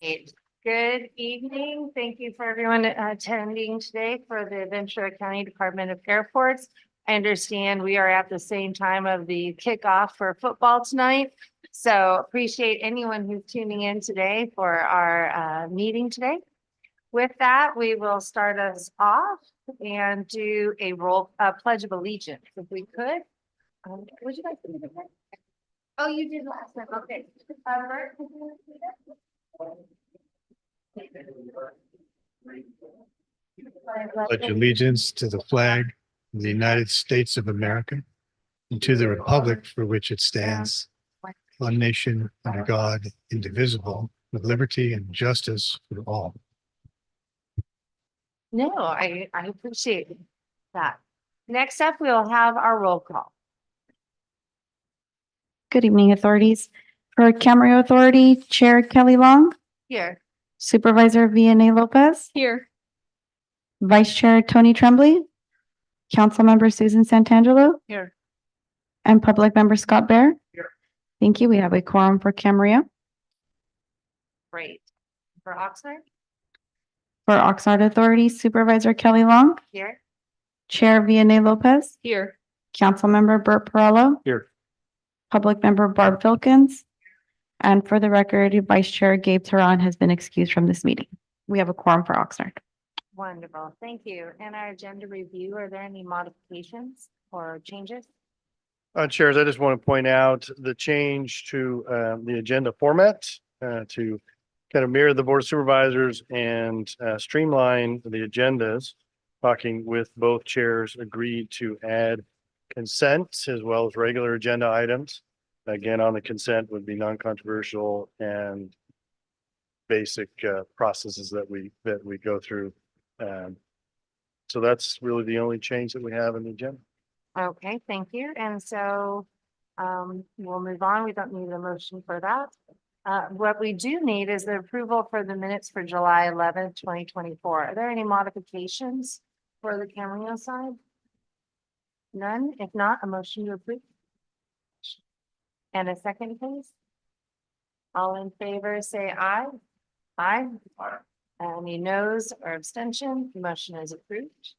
Great. Good evening. Thank you for everyone attending today for the Ventura County Department of Airports. I understand we are at the same time of the kickoff for football tonight. So appreciate anyone who's tuning in today for our meeting today. With that, we will start us off and do a pledge of allegiance, if we could. Would you like to do the pledge? Oh, you did last time. Okay. Bert, could you do that? Pledge allegiance to the flag of the United States of America and to the republic for which it stands, one nation under God, indivisible, with liberty and justice for all. No, I appreciate that. Next up, we'll have our roll call. Good evening, authorities. For Camarillo Authority, Chair Kelly Long, Here. Supervisor Vianney Lopez, Here. Vice Chair Tony Tremblay, Council Member Susan Santangelo, Here. and Public Member Scott Bear. Here. Thank you. We have a quorum for Camarillo. Great. For Oxnard? For Oxnard Authority, Supervisor Kelly Long, Here. Chair Vianney Lopez, Here. Council Member Bert Perello, Here. Public Member Barb Filkins, and for the record, Vice Chair Gabe Teran has been excused from this meeting. We have a quorum for Oxnard. Wonderful. Thank you. And our agenda review, are there any modifications or changes? Chairs, I just want to point out the change to the agenda format to kind of mirror the Board of Supervisors and streamline the agendas. Talking with both chairs, agreed to add consent as well as regular agenda items. Again, on the consent would be non-controversial and basic processes that we go through. So that's really the only change that we have in the agenda. Okay, thank you. And so we'll move on. We don't need a motion for that. What we do need is the approval for the minutes for July 11th, 2024. Are there any modifications for the Camarillo side? None? If not, a motion to approve. And a second, please. All in favor, say aye. Aye. Any noes or abstention? The motion is approved.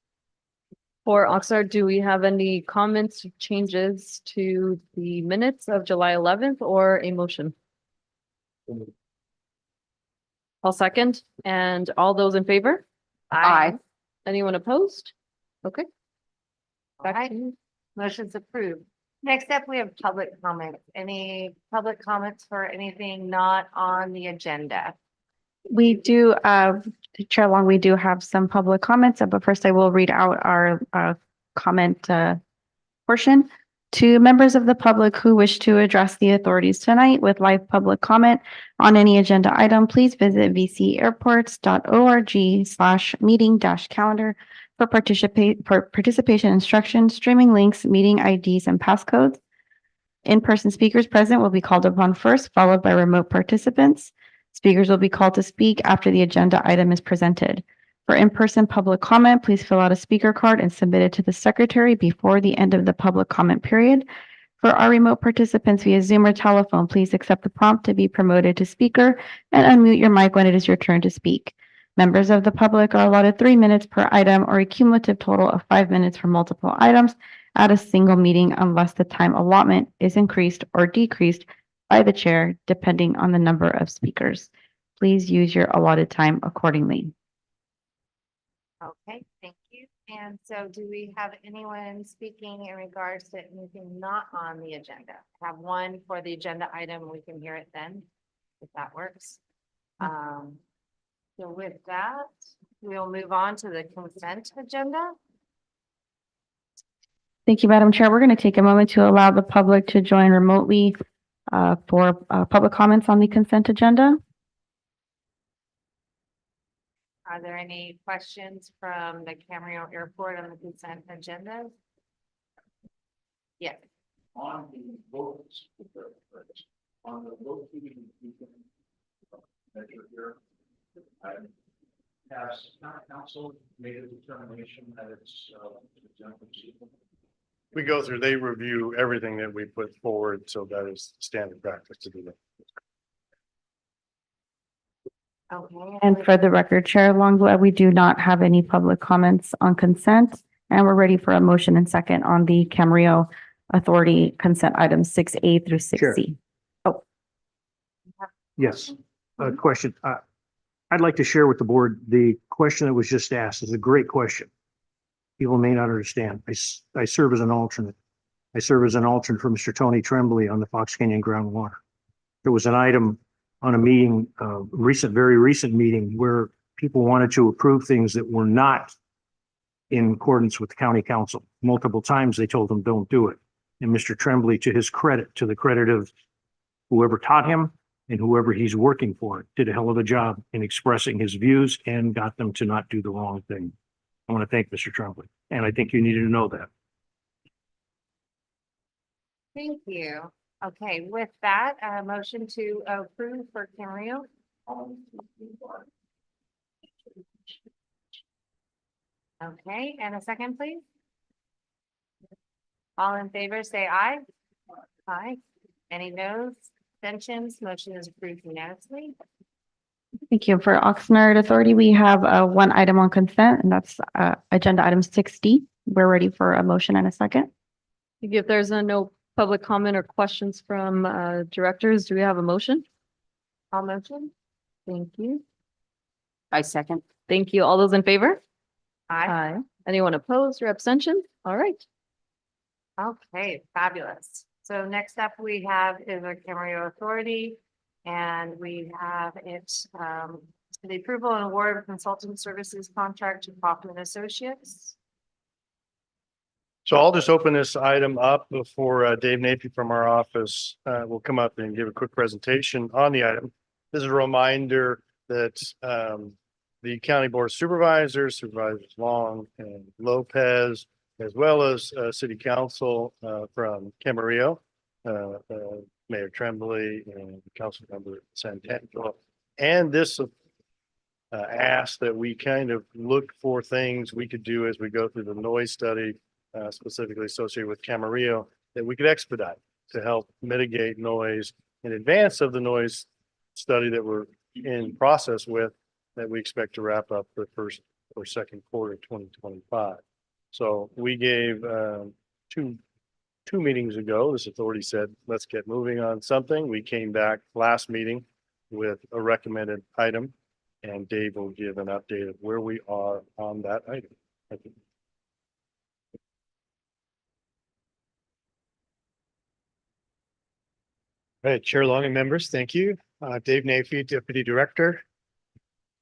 For Oxnard, do we have any comments, changes to the minutes of July 11th or a motion? I'll second. And all those in favor? Aye. Anyone opposed? Okay. All Back right. to you. Motion's approved. Next up, we have public comments. Any public comments for anything not on the agenda? We do, Chair Long, we do have some public comments, but first I will read out our comment portion. To members of the public who wish to address the authorities tonight with live public comment on any agenda item, please visit vcairports.org/meeting-calendar for participation instructions, streaming links, meeting IDs, and passcodes. In-person speakers present will be called upon first, followed by remote participants. Speakers will be called to speak after the agenda item is presented. For in-person public comment, please fill out a speaker card and submit it to the secretary before the end of the public comment period. For our remote participants via Zoom or telephone, please accept the prompt to be promoted to speaker and unmute your mic when it is your turn to speak. Members of the public are allotted 3 minutes per item or a cumulative total of 5 minutes for multiple items at a single meeting unless the time allotment is increased or decreased by the chair, depending on the number of speakers. Please use your allotted time accordingly. Okay, thank you. And so do we have anyone speaking in regards to anything not on the agenda? Have one for the agenda item, we can hear it then, if that works. So with that, we'll move on to the consent agenda. Thank you, Madam Chair. We're going to take a moment to allow the public to join remotely for public comments on the consent agenda. Are there any questions from the Camarillo Airport on the consent agenda? Yes. On the votes, on the vote measure here, has council made a determination that it's We go through, they review everything that we put forward, so that is standard practice to do that. Okay. And for the record, Chair Longo, we do not have any public comments on consent. And we're ready for a motion and second on the Camarillo Authority consent items 6A through 6C. Yes, a question. I'd like to share with the board the question that was just asked. It's a great question. People may not understand. I serve as an alternate. I serve as an alternate for Mr. Tony Tremblay on the Fox Canyon Groundwater. There was an item on a meeting, very recent meeting where people wanted to approve things that were not in accordance with the county council. Multiple times they told them, don't do it. And Mr. Tremblay, to his credit, to the credit of whoever taught him and whoever he's working for, did a hell of a job in expressing his views and got them to not do the wrong thing. I want to thank Mr. Tremblay, and I think you needed to know that. Thank you. Okay, with that, motion to approve for Camarillo. Okay, and a second, please. All in favor, say aye. Aye. Any noes, abstentions? Motion is approved unanimously. Thank you. For Oxnard Authority, we have one item on consent, and that's agenda item 6D. We're ready for a motion and a second. If there's no public comment or questions from directors, do we have a motion? All motion? Thank you. I second. Thank you. All those in favor? Aye. Anyone opposed or abstention? All right. Okay, fabulous. So next up we have is our Camarillo Authority, and we have it, the approval and award of consulting services contract to Kaufman Associates. So I'll just open this item up before Dave Napie from our office will come up and give a quick presentation on the item. This is a reminder that the County Board of Supervisors, Supervisors Long and Lopez, as well as City Council from Camarillo, Mayor Tremblay and Councilmember Santangelo. And this asked that we kind of look for things we could do as we go through the noise study, specifically associated with Camarillo, that we could expedite to help mitigate noise in advance of the noise study that we're in process with, that we expect to wrap up the first or second quarter of 2025. So we gave two meetings ago, this authority said, let's get moving on something. We came back last meeting with a recommended item, and Dave will give an update of where we are on that item. Thank you. All right, Chair Long and members, thank you. Dave Napie, Deputy Director.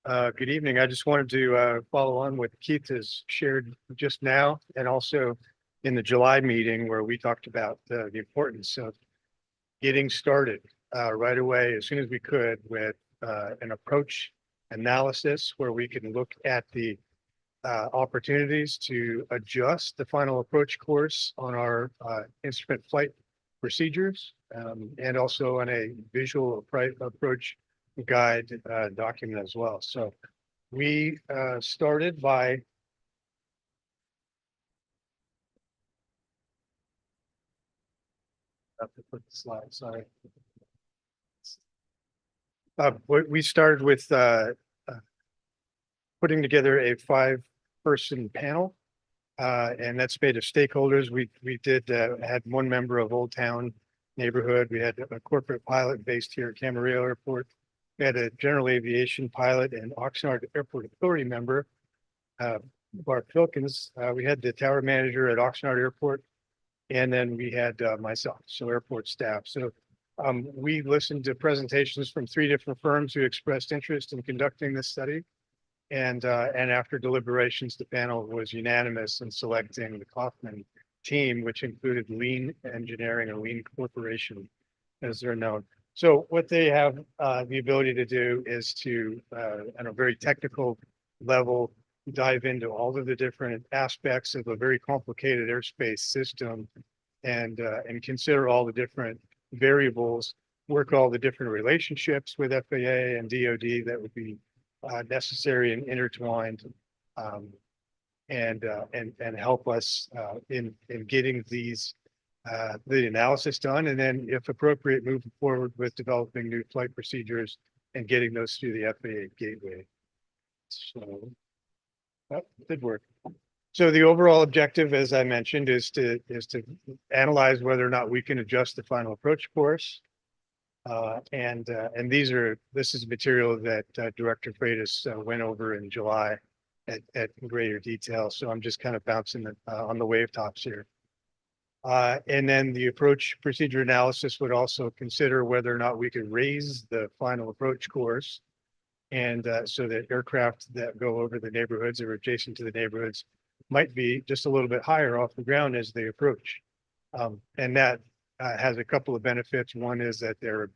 Good evening. I just wanted to follow on what Keith has shared just now, and also in the July meeting where we talked about the importance of getting started right away as soon as we could with an approach analysis where we can look at the opportunities to adjust the final approach course on our instrument flight procedures, and also on a visual approach guide document as well. So we started by have to put the slide, sorry. We started with putting together a 5-person panel, and that's made of stakeholders. We did had one member of Old Town neighborhood. We had a corporate pilot based here at Camarillo Airport. We had a general aviation pilot and Oxnard Airport Authority member, Bart Filkins. We had the tower manager at Oxnard Airport, and then we had myself, so airport staff. So we listened to presentations from 3 different firms who expressed interest in conducting this study. And after deliberations, the panel was unanimous in selecting the Kaufman team, which included Lean Engineering or Lean Corporation, as they're known. So what they have the ability to do is to, at a very technical level, dive into all of the different aspects of a very complicated airspace system, and consider all the different variables, work all the different relationships with FAA and DoD that would be necessary and intertwined, and help us in getting these the analysis done, and then if appropriate, move forward with developing new flight procedures and getting those through the FAA gateway. So that did work. So the overall objective, as I mentioned, is to analyze whether or not we can adjust the final approach course. And this is material that Director Freitas went over in July at greater detail. So I'm just kind of bouncing on the wave tops here. And then the approach procedure analysis would also consider whether or not we could raise the final approach course. And so that aircraft that go over the neighborhoods or adjacent to the neighborhoods might be just a little bit higher off the ground as they approach. And that has a couple of benefits. One is that they're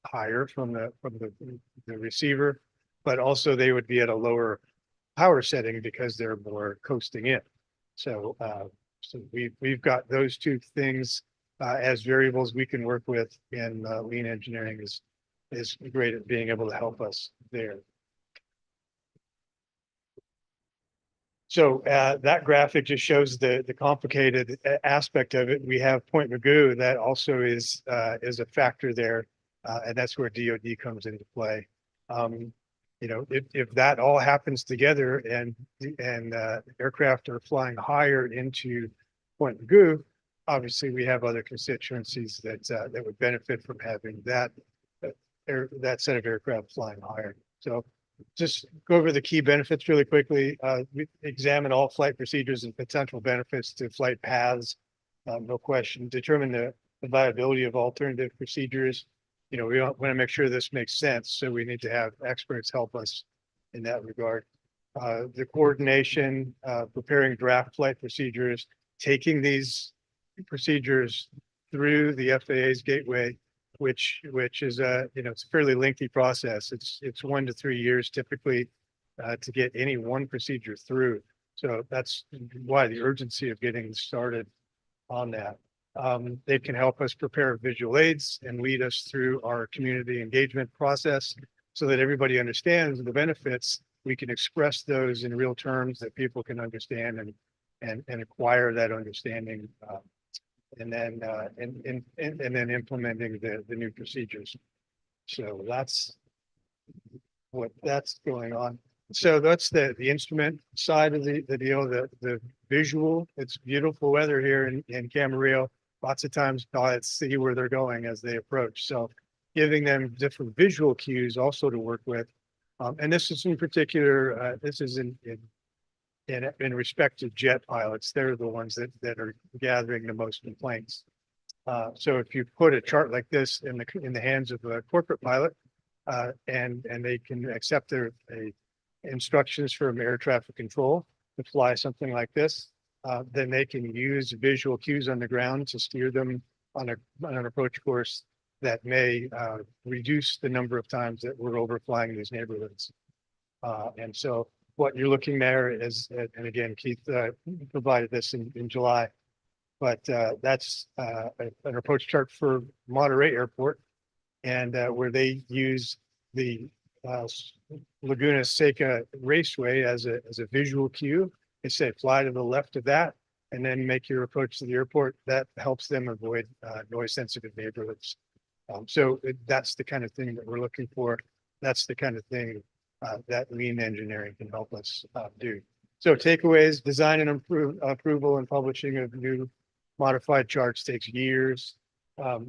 higher from the receiver, but also they would be at a lower power setting because they're more coasting in. So we've got those two things as variables we can work with, and lean engineering is great at being able to help us there. So that graphic just shows the complicated aspect of it. We have Point Mugu that also is a factor there, and that's where DoD comes into play. You know, if that all happens together and aircraft are flying higher into Point Mugu, obviously we have other constituencies that would benefit from having that set of aircraft flying higher. So just go over the key benefits really quickly. We examine all flight procedures and potential benefits to flight paths. No question. Determine the viability of alternative procedures. You know, we want to make sure this makes sense, so we need to have experts help us in that regard. The coordination, preparing draft flight procedures, taking these procedures through the FAA's gateway, which is it's a fairly lengthy process. It's 1 to 3 years typically to get any one procedure through. So that's why the urgency of getting started on that. They can help us prepare visual aids and lead us through our community engagement process so that everybody understands the benefits. We can express those in real terms that people can understand and acquire that understanding. And then implementing the new procedures. So that's going on. So that's the instrument side of the deal, the visual. It's beautiful weather here in Camarillo. Lots of times pilots see where they're going as they approach. So giving them different visual cues also to work with. And this is in particular, this is in respect to jet pilots. They're the ones that are gathering the most complaints. So if you put a chart like this in the hands of a corporate pilot, and they can accept their instructions from air traffic control to fly something like this, then they can use visual cues on the ground to steer them on an approach course that may reduce the number of times that we're overflying these neighborhoods. And so what you're looking there is, and again, Keith provided this in July, but that's an approach chart for Monterey Airport, and where they use the Laguna Seca Raceway as a visual cue. They say fly to the left of that and then make your approach to the airport. That helps them avoid noise sensitive neighborhoods. So that's the kind of thing that we're looking for. That's the kind of thing that lean engineering can help us do. So takeaways: design and approval and publishing of new modified charts takes years.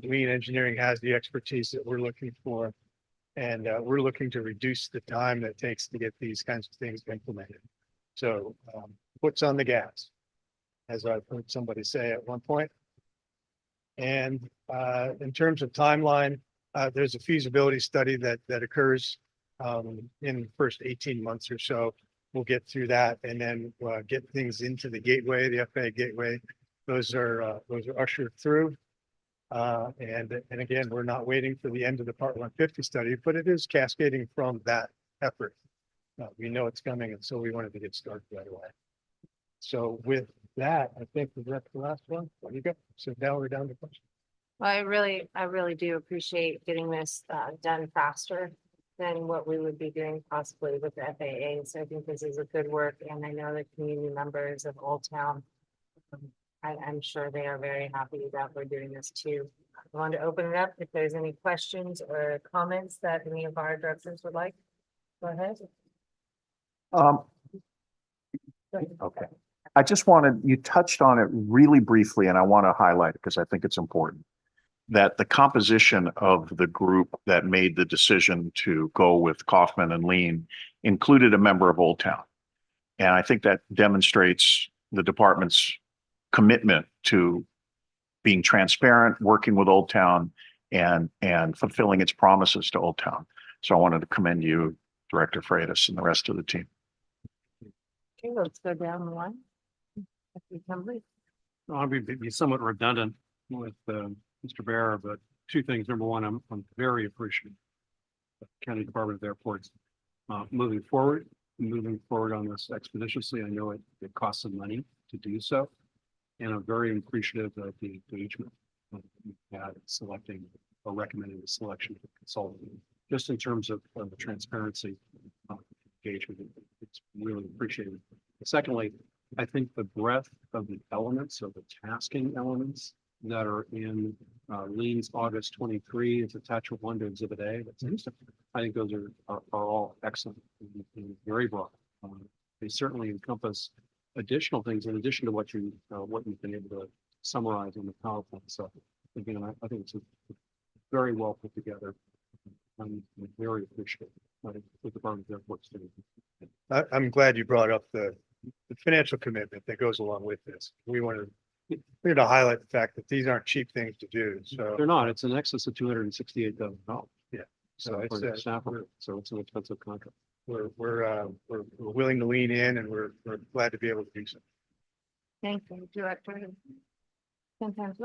Lean engineering has the expertise that we're looking for, and we're looking to reduce the time that it takes to get these kinds of things implemented. So puts on the gas, as I've heard somebody say at one point. And in terms of timeline, there's a feasibility study that occurs in the first 18 months or so. We'll get through that and then get things into the gateway, the FAA gateway. Those are ushered through. And again, we're not waiting for the end of the Part 150 study, but it is cascading from that effort. We know it's coming, and so we wanted to get started right away. So with that, I think that's the last one. There you go. So now we're down to questions. Well, I really do appreciate getting this done faster than what we would be doing possibly with the FAA. So I think this is a good work, and I know the community members of Old Town, I'm sure they are very happy that we're doing this too. I want to open it up if there's any questions or comments that any of our directors would like. Go ahead. Okay. I just wanted, you touched on it really briefly, and I want to highlight it because I think it's important. That the composition of the group that made the decision to go with Kaufman and Lean included a member of Old Town. And I think that demonstrates the department's commitment to being transparent, working with Old Town, and fulfilling its promises to Old Town. So I wanted to commend you, Director Freitas, and the rest of the team. Okay, let's go down the line. I'll be somewhat redundant with Mr. Bear, but two things. Number one, I'm very appreciative of County Department of Airports moving forward on this expeditiously. I know it costs some money to do so. And I'm very appreciative of the engagement we've had in selecting or recommending the selection of the consultant. Just in terms of the transparency engagement, it's really appreciated. Secondly, I think the breadth of the elements of the tasking elements that are in Lean's August 23, it's attachment 1 to Exhibit A. I think those are all excellent and very broad. They certainly encompass additional things in addition to what you've been able to summarize in the PowerPoint. So again, I think it's very well put together. I'm very appreciative of the Department of Airports. I'm glad you brought up the financial commitment that goes along with this. We want to highlight the fact that these aren't cheap things to do. So They're not. It's in excess of $268,000. Yeah. So it's an expensive contract. we're willing to lean in, and we're glad to be able to do so. Thank you, Director. Sometimes.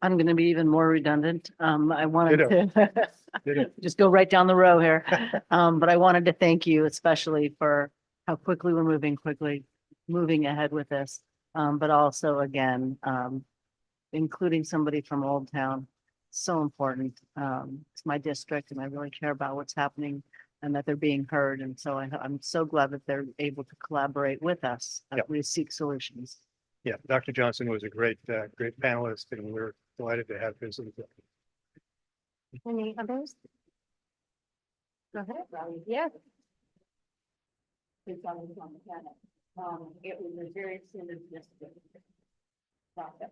I'm going to be even more redundant. I wanted Ditto. to just go right down the row here. But I wanted to thank you especially for how quickly we're moving ahead with this. But also again, including somebody from Old Town, so important. It's my district and I really care about what's happening and that they're being heard. And so I'm so glad that they're able to collaborate with us as Yep. we seek solutions. Yeah, Dr. Johnson was a great panelist, and we're delighted to have his input. Any others? Go ahead, Robbie. Yeah. It was a very synergistic process.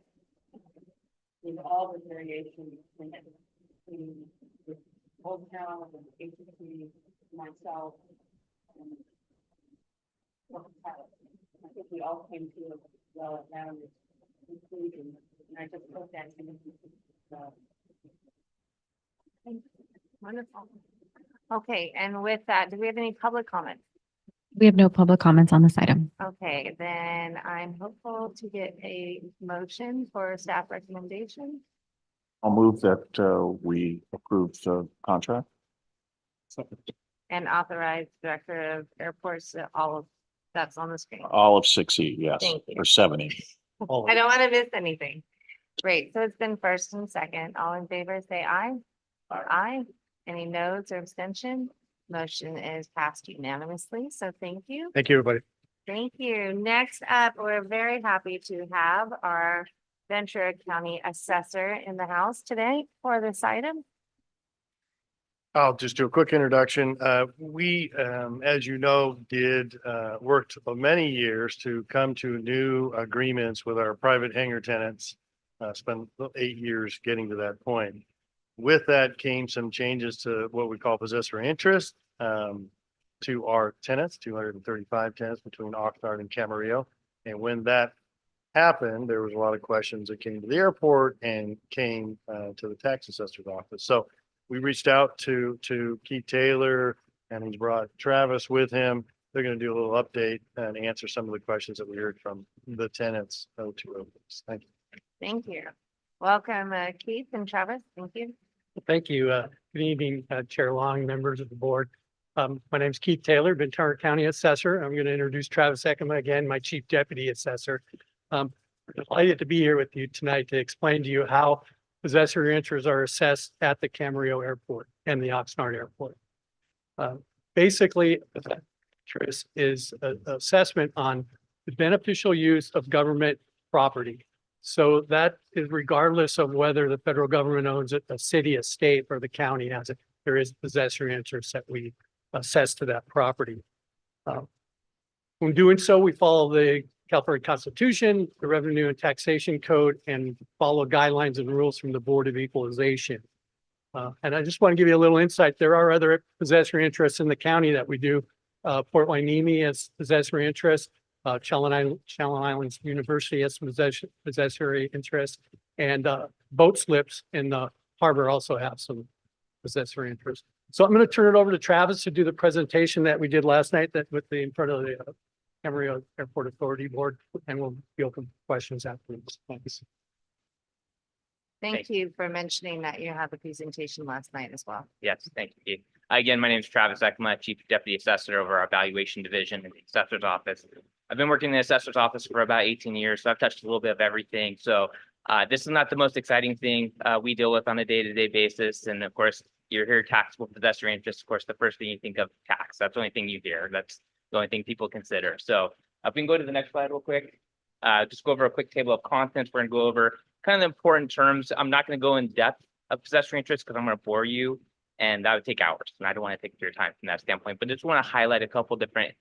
With all the variations between the Old Town and the agency, myself. And I think we all came to a well-rounded conclusion, and I just hope that. Wonderful. Okay, and with that, do we have any public comments? We have no public comments on this item. Okay, then I'm hopeful to get a motion for staff recommendation. I'll move that we approve the contract. And authorize Director of Airports, all of that's on the screen. All of 6E, yes, Thank you. or 7E. I don't want to miss anything. Great, so it's been first and second. All in favor, say aye. Aye. Any noes or abstention? Motion is passed unanimously, so thank you. Thank you, everybody. Thank you. Next up, we're very happy to have our Ventura County Assessor in the house today for this item. I'll just do a quick introduction. We, as you know, worked for many years to come to new agreements with our private hangar tenants. Spent 8 years getting to that point. With that came some changes to what we call possessor interest to our tenants, 235 tenants between Oxnard and Camarillo. And when that happened, there was a lot of questions that came to the airport and came to the tax assessor's office. So we reached out to Keith Taylor, and he's brought Travis with him. They're going to do a little update and answer some of the questions that we heard from the tenants. Thank you. Thank you. Welcome, Keith and Travis. Thank you. Thank you. Good evening, Chair Long, members of the board. My name is Keith Taylor, Ventura County Assessor. I'm going to introduce Travis Ekema again, my Chief Deputy Assessor. We're delighted to be here with you tonight to explain to you how possessory interests are assessed at the Camarillo Airport and the Oxnard Airport. Basically, interest is an assessment on the beneficial use of government property. So that is regardless of whether the federal government owns it, the city, a state, or the county has it. There is possessory interest that we assess to that property. When doing so, we follow the California Constitution, the Revenue and Taxation Code, and follow guidelines and rules from the Board of Equalization. And I just want to give you a little insight. There are other possessory interests in the county that we do. Port Hueneme has possessory interest. Challen Islands University has possessory interest, and boat slips in the harbor also have some possessory interest. So I'm going to turn it over to Travis to do the presentation that we did last night in front of the Camarillo Airport Authority Board, and we'll be open for questions afterwards. Thanks. Thank you for mentioning that you had the presentation last night as well. Yes, thank you. Again, my name is Travis Ekma, Chief Deputy Assessor over our Valuation Division in the Assessor's Office. I've been working in the Assessor's Office for about 18 years, so I've touched a little bit of everything. So this is not the most exciting thing we deal with on a day-to-day basis. And of course, you're here taxable possessory interest. Of course, the first thing you think of tax. That's the only thing you hear. That's the only thing people consider. So if we can go to the next slide real quick, just go over a quick table of contents. We're going to go over kind of the important terms. I'm not going to go in depth of possessory interest because I'm going to bore you, and that would take hours, and I don't want to take your time from that standpoint. But just want to highlight a couple different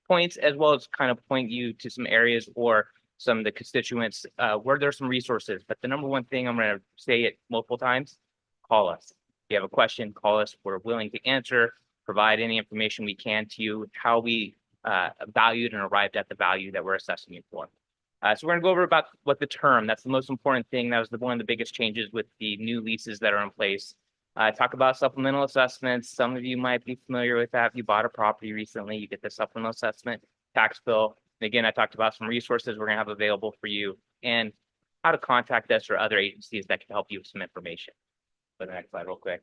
points, as well as kind of point you to some areas or some of the constituents where there's some resources. But the number one thing, I'm going to say it multiple times: call us. If you have a question, call us. We're willing to answer, provide any information we can to you, how we valued and arrived at the value that we're assessing you for. So we're going to go over about what the term, that's the most important thing. That was one of the biggest changes with the new leases that are in place. Talk about supplemental assessments. Some of you might be familiar with that. If you bought a property recently, you get the supplemental assessment tax bill. And again, I talked about some resources we're going to have available for you and how to contact us or other agencies that can help you with some information. Go to the next slide real quick.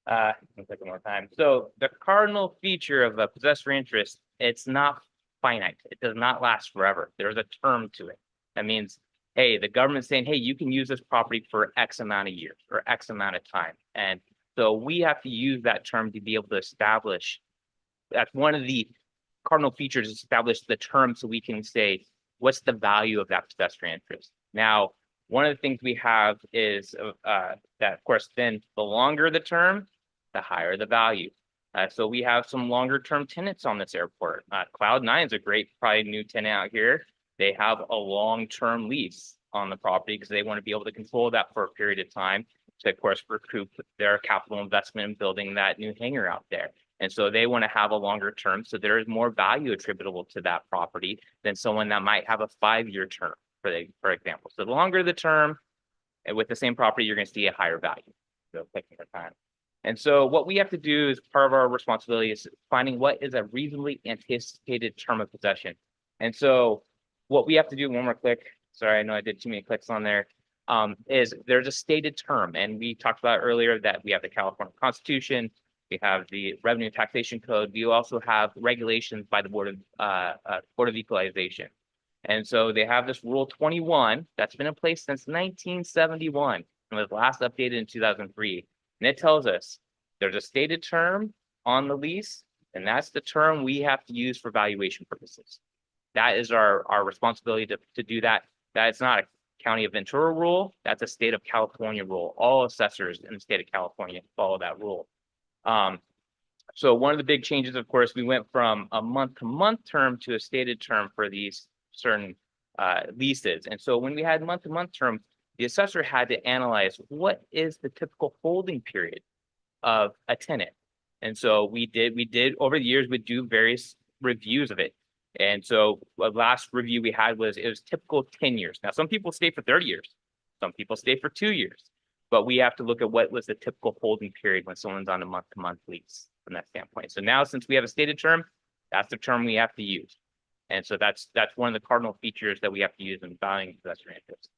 Take one more time. So the cardinal feature of a possessory interest, it's not finite. It does not last forever. There's a term to it. That means, hey, the government's saying, hey, you can use this property for X amount of years or X amount of time. And so we have to use that term to be able to establish, that's one of the cardinal features, is establish the term so we can say, what's the value of that possessory interest? Now, one of the things we have is that, of course, then the longer the term, the higher the value. So we have some longer term tenants on this airport. Cloud9 is a great, probably new tenant out here. They have a long-term lease on the property because they want to be able to control that for a period of time to, of course, recoup their capital investment in building that new hangar out there. And so they want to have a longer term. So there is more value attributable to that property than someone that might have a 5-year term, for example. So the longer the term, and with the same property, you're going to see a higher value. So taking your time. And so what we have to do as part of our responsibility is finding what is a reasonably anticipated term of possession. And so what we have to do, one more click, sorry, I know I did too many clicks on there, is there's a stated term. And we talked about earlier that we have the California Constitution, we have the Revenue and Taxation Code, we also have regulations by the Board of Equalization. And so they have this Rule 21 that's been in place since 1971 and was last updated in 2003. And it tells us there's a stated term on the lease, and that's the term we have to use for valuation purposes. That is our responsibility to do that. That is not a County of Ventura rule. That's a state of California rule. All assessors in the state of California follow that rule. So one of the big changes, of course, we went from a month-to-month term to a stated term for these certain leases. And so when we had month-to-month term, the assessor had to analyze what is the typical holding period of a tenant. And so we did over the years, we do various reviews of it. And so the last review we had was, it was typical 10 years. Now, some people stay for 30 years. Some people stay for 2 years. But we have to look at what was the typical holding period when someone's on a month-to-month lease from that standpoint. So now, since we have a stated term, that's the term we have to use. And so that's one of the cardinal features that we have to use in valuing possessory interest.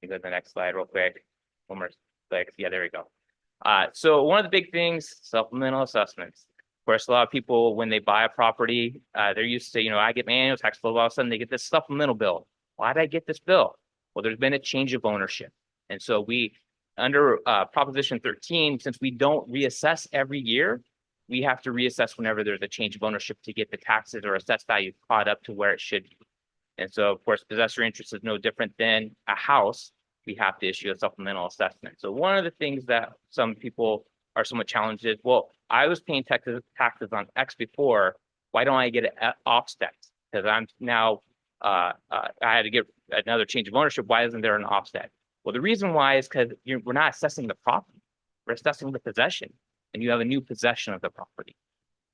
Go to the next slide real quick. One more click. Yeah, there we go. So one of the big things, supplemental assessments. Of course, a lot of people, when they buy a property, they're used to, I get my annual tax bill. All of a sudden, they get this supplemental bill. Why did I get this bill? Well, there's been a change of ownership. And so we, under Proposition 13, since we don't reassess every year, we have to reassess whenever there's a change of ownership to get the taxes or assessed value caught up to where it should be. And so, of course, possessory interest is no different than a house. We have to issue a supplemental assessment. So one of the things that some people are somewhat challenged is, well, I was paying taxes on X before. Why don't I get an offset? Because I'm now, I had to get another change of ownership. Why isn't there an offset? Well, the reason why is because we're not assessing the property. We're assessing the possession, and you have a new possession of the property.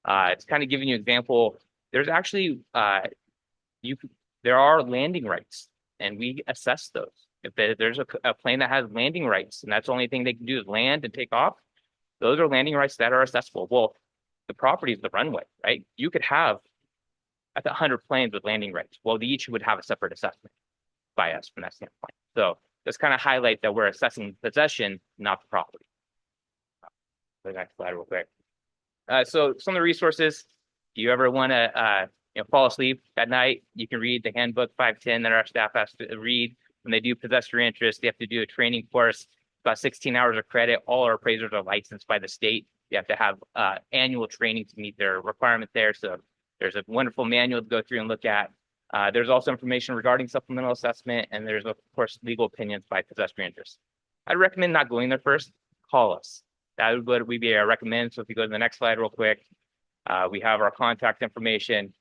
It's kind of giving you an example. There's actually, there are landing rights, and we assess those. If there's a plane that has landing rights, and that's the only thing they can do is land and take off, those are landing rights that are assessable. Well, the property is the runway, right? You could have 100 planes with landing rights. Well, they each would have a separate assessment by us from that standpoint. So just kind of highlight that we're assessing possession, not the property. The next slide real quick. So some of the resources, if you ever want to fall asleep at night, you can read the handbook 510 that our staff has to read. When they do possessory interest, they have to do a training course, about 16 hours of credit. All our appraisers are licensed by the state. You have to have annual training to meet their requirement there. So there's a wonderful manual to go through and look at. There's also information regarding supplemental assessment, and there's, of course, legal opinions by possessory interest. I'd recommend not going there first. Call us. That would what we recommend. So if you go to the next slide real quick, we have our contact information.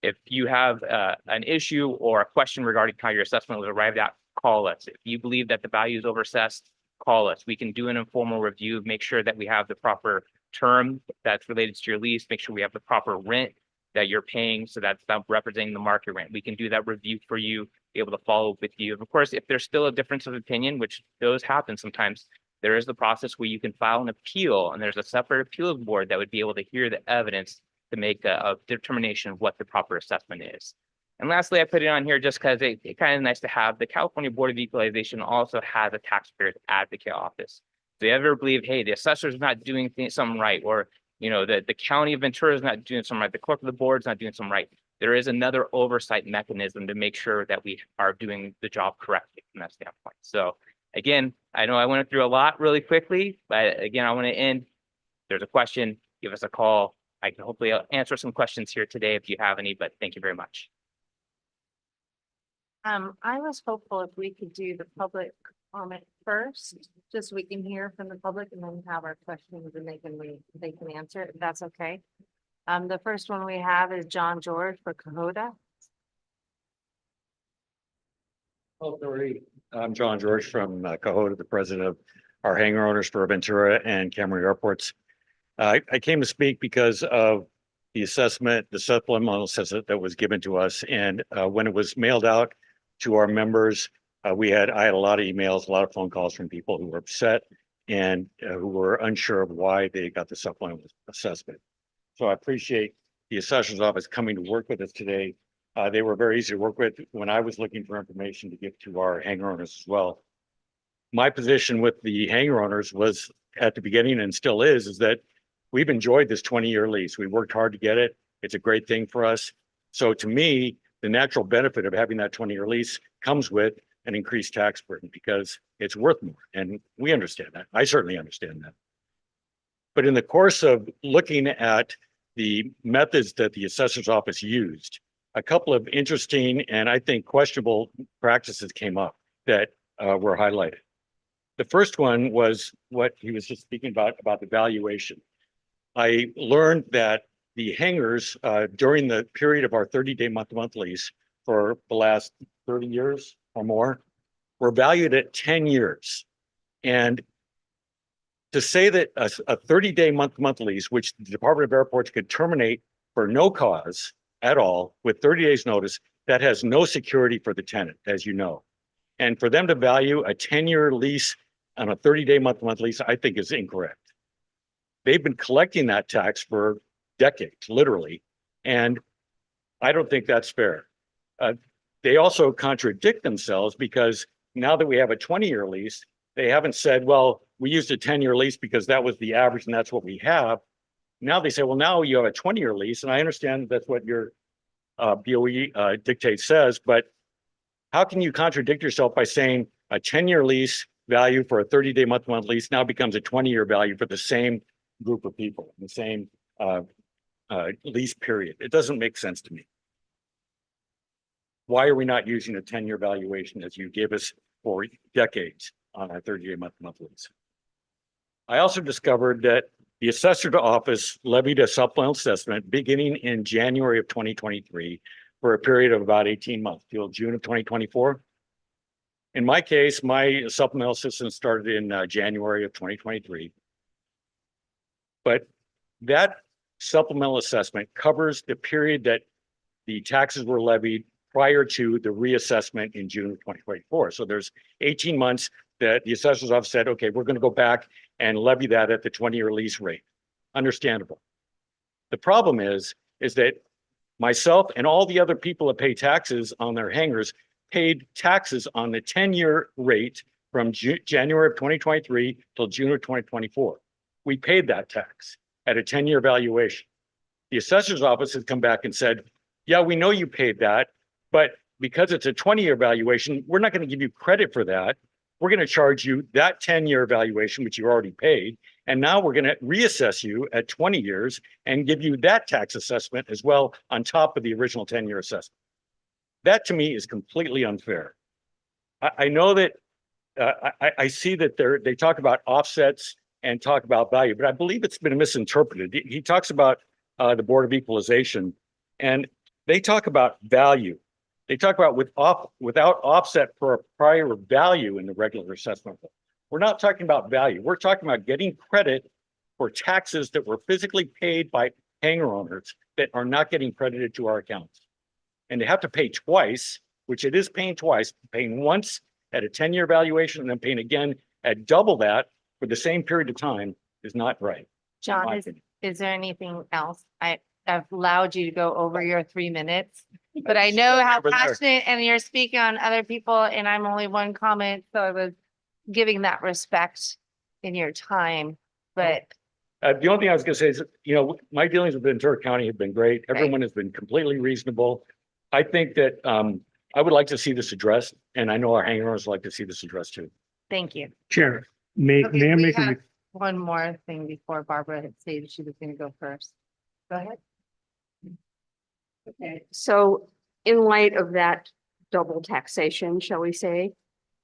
If you have an issue or a question regarding how your assessment was arrived at, call us. If you believe that the value is overassessed, call us. We can do an informal review, make sure that we have the proper term that's related to your lease, make sure we have the proper rent that you're paying, so that's not representing the market rent. We can do that review for you, be able to follow up with you. Of course, if there's still a difference of opinion, which those happen sometimes, there is the process where you can file an appeal, and there's a separate appeals board that would be able to hear the evidence to make a determination of what the proper assessment is. And lastly, I put it on here just because it's kind of nice to have. The California Board of Equalization also has a taxpayers advocate office. So if you ever believe, hey, the assessor's not doing something right, or the county of Ventura is not doing something right, the clerk of the board is not doing something right, there is another oversight mechanism to make sure that we are doing the job correctly from that standpoint. So again, I know I went through a lot really quickly, but again, I want to end. If there's a question, give us a call. I can hopefully answer some questions here today if you have any, but thank you very much. I was hopeful if we could do the public comment first, just so we can hear from the public and then have our questions and they can answer it, if that's okay. The first one we have is John George for Cohoda. I'm John George from Cohoda, the president of our hangar owners for Ventura and Camarillo airports. I came to speak because of the assessment, the supplemental assessment that was given to us. And when it was mailed out to our members, I had a lot of emails, a lot of phone calls from people who were upset and who were unsure of why they got the supplemental assessment. So I appreciate the assessor's office coming to work with us today. They were very easy to work with when I was looking for information to give to our hangar owners as well. My position with the hangar owners was at the beginning, and still is that we've enjoyed this 20-year lease. We worked hard to get it. It's a great thing for us. So to me, the natural benefit of having that 20-year lease comes with an increased tax burden because it's worth more. And we understand that. I certainly understand that. But in the course of looking at the methods that the assessor's office used, a couple of interesting and I think questionable practices came up that were highlighted. The first one was what he was just speaking about the valuation. I learned that the hangars during the period of our 30-day month-to-month lease for the last 30 years or more were valued at 10 years. And to say that a 30-day month-to-month lease, which the Department of Airports could terminate for no cause at all with 30 days notice, that has no security for the tenant, as you know. And for them to value a 10-year lease on a 30-day month-to-month lease, I think is incorrect. They've been collecting that tax for decades, literally, and I don't think that's fair. They also contradict themselves because now that we have a 20-year lease, they haven't said, well, we used a 10-year lease because that was the average and that's what we have. Now they say, well, now you have a 20-year lease, and I understand that's what your BOE dictate says, but how can you contradict yourself by saying a 10-year lease value for a 30-day month-to-month lease now becomes a 20-year value for the same group of people, the same lease period? It doesn't make sense to me. why are we not using a 10-year valuation as you gave us for decades on our 38 monthlies? I also discovered that the assessor's office levied a supplemental assessment beginning in January of 2023 for a period of about 18 months, till June of 2024. In my case, my supplemental assessment started in January of 2023. But that supplemental assessment covers the period that the taxes were levied prior to the reassessment in June of 2024. So there's 18 months that the assessor's office said, okay, we're going to go back and levy that at the 20-year lease rate. Understandable. The problem is that myself and all the other people that pay taxes on their hangars paid taxes on the 10-year rate from January of 2023 till June of 2024. We paid that tax at a 10-year valuation. The assessor's office has come back and said, yeah, we know you paid that, but because it's a 20-year valuation, we're not going to give you credit for that. We're going to charge you that 10-year valuation, which you already paid. And now we're going to reassess you at 20 years and give you that tax assessment as well on top of the original 10-year assessment. That to me is completely unfair. I know that I see that they talk about offsets and talk about value, but I believe it's been misinterpreted. He talks about the Board of Equalization, and they talk about value. They talk about without offset for a prior value in the regular assessment. We're not talking about value. We're talking about getting credit for taxes that were physically paid by hangar owners that are not getting credited to our accounts. And they have to pay twice, which it is paying twice, paying once at a 10-year valuation and then paying again at double that for the same period of time is not right. John, is there anything else? I've allowed you to go over your 3 minutes, but I know how Over there. passionate and you're speaking on other people and I'm only one comment. So I was giving that respect in your time, but The only thing I was going to say is, my dealings with Ventura County have been great. Everyone has been completely reasonable. I think that I would like to see this addressed, and I know our hangar owners would like to see this addressed too. thank you. Chair, may Okay, I we make have one more thing before Barbara had said she was going to go first. Go ahead. Okay, so in light of that double taxation, shall we say,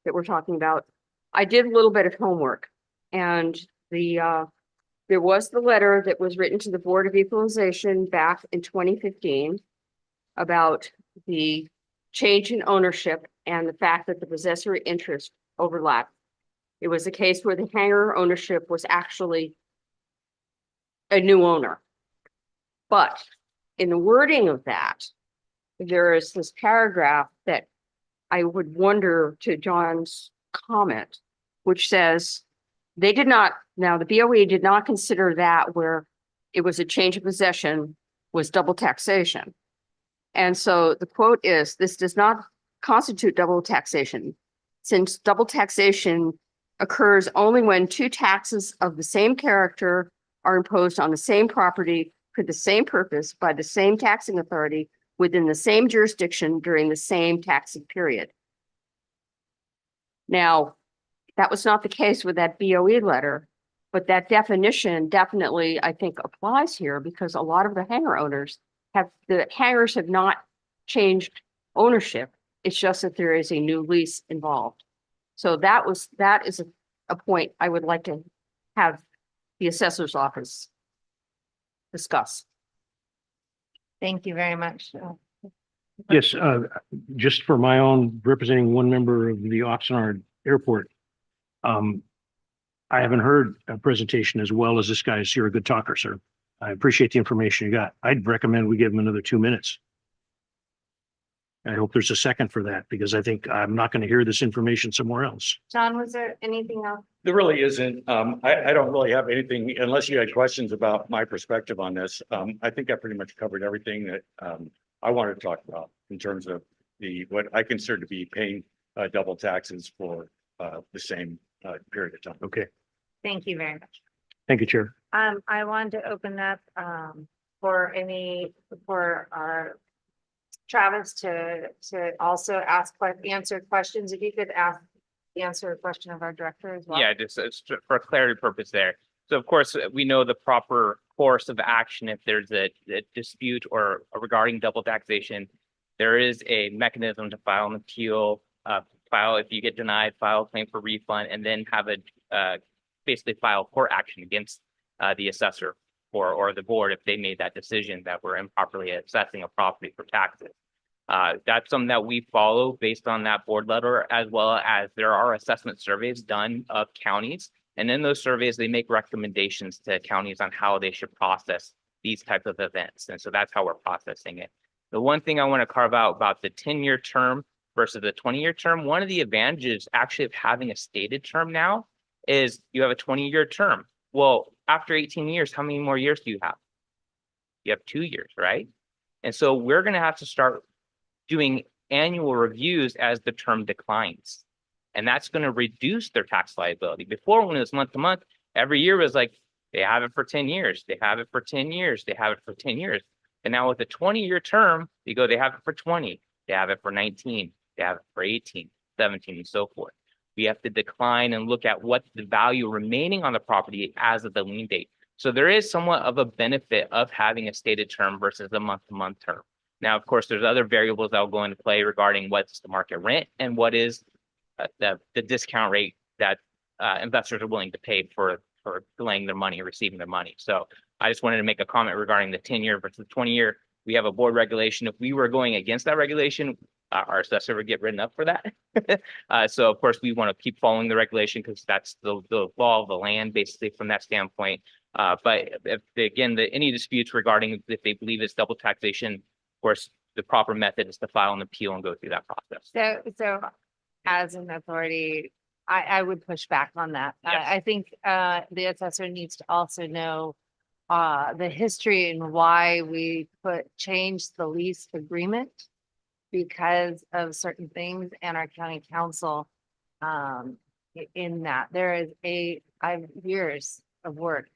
that we're talking about, I did a little bit of homework and there was the letter that was written to the Board of Equalization back in 2015 about the change in ownership and the fact that the possessory interest overlapped. It was a case where the hangar ownership was actually a new owner. But in the wording of that, there is this paragraph that I would wonder to John's comment, which says they did not, now the BOE did not consider that where it was a change of possession was double taxation. And so the quote is, this does not constitute double taxation, since double taxation occurs only when two taxes of the same character are imposed on the same property for the same purpose by the same taxing authority within the same jurisdiction during the same taxing period. Now, that was not the case with that BOE letter, but that definition definitely, I think, applies here because a lot of the hangar owners the hangars have not changed ownership. It's just that there is a new lease involved. So that is a point I would like to have the assessor's office discuss. Thank you very much. Yes, just for my own, representing one member of the Oxnard Airport. I haven't heard a presentation as well as this guy is. You're a good talker, sir. I appreciate the information you got. I'd recommend we give him another 2 minutes. I hope there's a second for that because I think I'm not going to hear this information somewhere else. John, was there anything else? There really isn't. I don't really have anything unless you had questions about my perspective on this. I think I pretty much covered everything that I wanted to talk about in terms of what I consider to be paying double taxes for the same period of time. Okay, Thank you very much. thank you, Chair. I wanted to open up for our Travis to also answer questions. If you could answer a question of our director as well. Yeah, just for clarity purpose there. So of course, we know the proper course of action if there's a dispute or regarding double taxation. there is a mechanism to file an appeal, file if you get denied, file a claim for refund, and then have a basically file court action against the assessor or the board if they made that decision that we're improperly assessing a property for taxes. That's something that we follow based on that board letter, as well as there are assessment surveys done of counties. And in those surveys, they make recommendations to counties on how they should process these types of events. And so that's how we're processing it. The one thing I want to carve out about the 10-year term versus the 20-year term, one of the advantages actually of having a stated term now is you have a 20-year term. Well, after 18 years, how many more years do you have? You have 2 years, right? And so we're going to have to start doing annual reviews as the term declines. And that's going to reduce their tax liability. Before, when it was month to month, every year was like, they have it for 10 years, they have it for 10 years, they have it for 10 years. And now with a 20-year term, you go, they have it for 20, they have it for 19, they have it for 18, 17, and so forth. We have to decline and look at what's the value remaining on the property as of the lien date. So there is somewhat of a benefit of having a stated term versus a month-to-month term. Now, of course, there's other variables that will go into play regarding what's the market rent and what is the discount rate that investors are willing to pay for delaying their money or receiving their money. So I just wanted to make a comment regarding the 10-year versus 20-year. We have a board regulation. If we were going against that regulation, our assessor would get written up for that. So of course, we want to keep following the regulation because that's the law of the land, basically, from that standpoint. But if any disputes regarding if they believe it's double taxation, of course, the proper method is to file an appeal and go through that process. So as an authority, I would push back on that. Yes. I think the assessor needs to also know the history and why we changed the lease agreement because of certain things, and our county council in that. There is I have years of work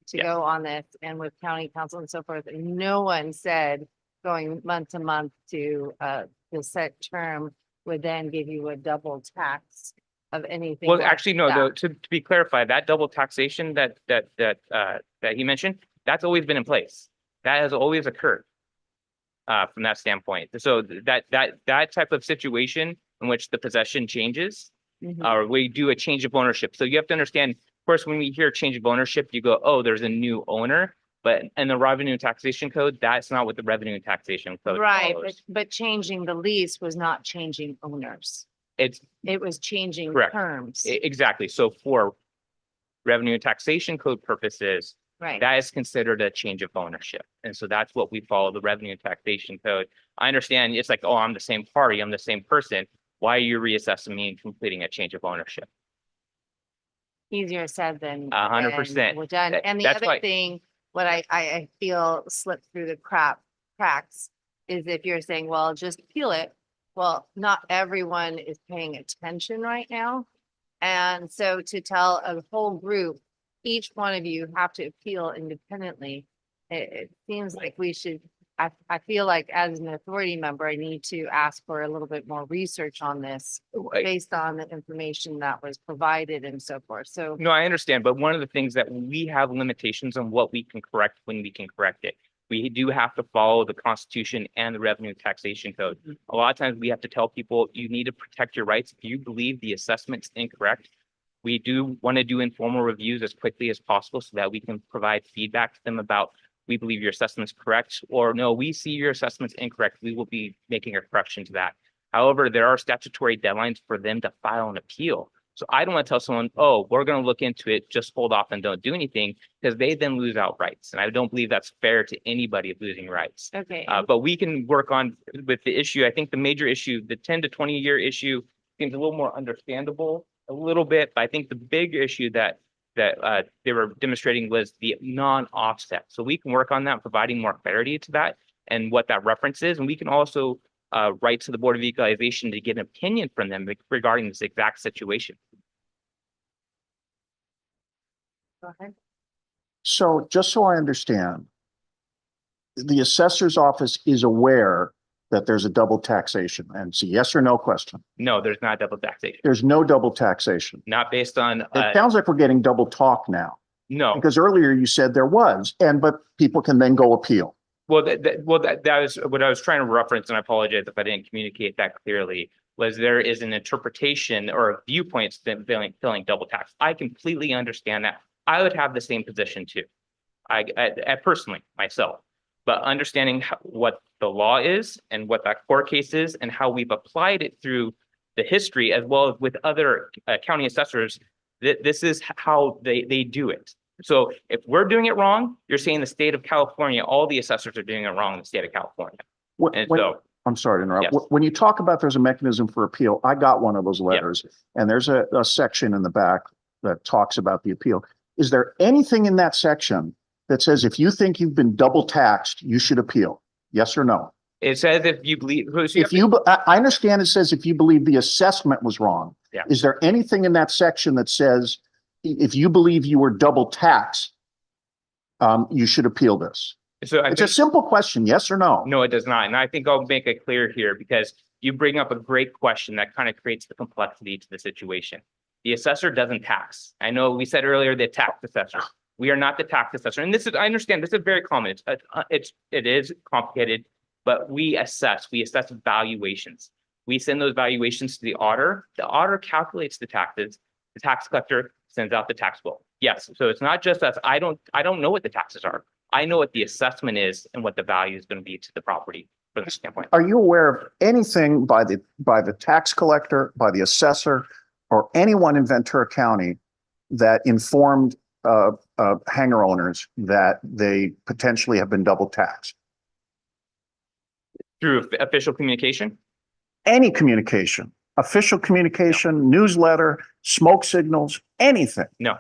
to go on this, and with county council and so forth, and no one said going month to month to the set term would then give you a double tax of anything. Well, like actually, no, that. to be clarified, that double taxation that he mentioned, that's always been in place. That has always occurred from that standpoint. So that type of situation in which the possession changes, or we do a change of ownership. So you have to understand, of course, when we hear change of ownership, you go, oh, there's a new owner. But in the revenue taxation code, that's not what the revenue taxation code Right, follows. but changing the lease was not changing owners. It was changing Correct. terms. Exactly. So for revenue taxation code purposes, Right. that is considered a change of ownership. And so that's what we follow, the revenue taxation code. I understand it's like, oh, I'm the same party, I'm the same person. Why are you reassessing me and completing a change of ownership? Easier said than 100%. We're done. And the That's other why- thing, what I feel slipped through the cracks is if you're saying, well, just appeal it. Well, not everyone is paying attention right now. And so to tell a whole group, each one of you have to appeal independently, it seems like we should, I feel like as an authority member, I need to ask for a little bit more research on this based on the information that was provided and so forth. So No, I understand, but one of the things that we have limitations on what we can correct when we can correct it. We do have to follow the Constitution and the revenue taxation code. A lot of times we have to tell people you need to protect your rights. If you believe the assessment's incorrect, we do want to do informal reviews as quickly as possible so that we can provide feedback to them about, we believe your assessment's correct, or no, we see your assessment's incorrect. We will be making a correction to that. However, there are statutory deadlines for them to file an appeal. So I don't want to tell someone, oh, we're going to look into it, just hold off and don't do anything, because they then lose out rights. And I don't believe that's fair to anybody losing rights. okay. But we can work on with the issue. I think the major issue, the 10 to 20 year issue, seems a little more understandable a little bit. But I think the big issue that they were demonstrating was the non-offset. So we can work on that, providing more clarity to that and what that reference is. And we can also write to the Board of Equalization to get an opinion from them regarding this exact situation. Go ahead. So just so I understand, the assessor's office is aware that there's a double taxation, and it's a yes or no question. No, there's not double taxation. There's no double taxation. Not based on, It sounds like we're getting double talk now, no. because earlier you said there was, but people can then go appeal. Well, that was what I was trying to reference, and I apologize if I didn't communicate that clearly, was there is an interpretation or a viewpoint that feeling double tax. I completely understand that. I would have the same position too. I personally, myself, but understanding what the law is and what that court case is and how we've applied it through the history as well as with other county assessors, this is how they do it. So if we're doing it wrong, you're saying the state of California, all the assessors are doing it wrong in the state of California. And so, I'm sorry to interrupt. Yes. When you talk about there's a mechanism for appeal, I got one of those letters and there's a section in the back that talks about the appeal. Is there anything in that section that says if you think you've been double taxed, you should appeal? Yes or no? it says if you believe, I understand it says if you believe the assessment was wrong. Yeah. Is there anything in that section that says if you believe you were double taxed, you should appeal this? so I It's a think, simple question, yes or no? no, it does not. And I think I'll make it clear here because you bring up a great question that kind of creates the complexity to the situation. The assessor doesn't tax. I know we said earlier the tax assessor. We are not the tax assessor. And this is, I understand this is very common. It is complicated, but we assess valuations. We send those valuations to the auditor. The auditor calculates the taxes. The tax collector sends out the tax bill. Yes. So it's not just us. I don't know what the taxes are. I know what the assessment is and what the value is going to be to the property from the standpoint. Are you aware of anything by the tax collector, by the assessor, or anyone in Ventura County that informed hangar owners that they potentially have been double taxed? Through official communication? Any communication, official communication, newsletter, smoke signals, anything? No.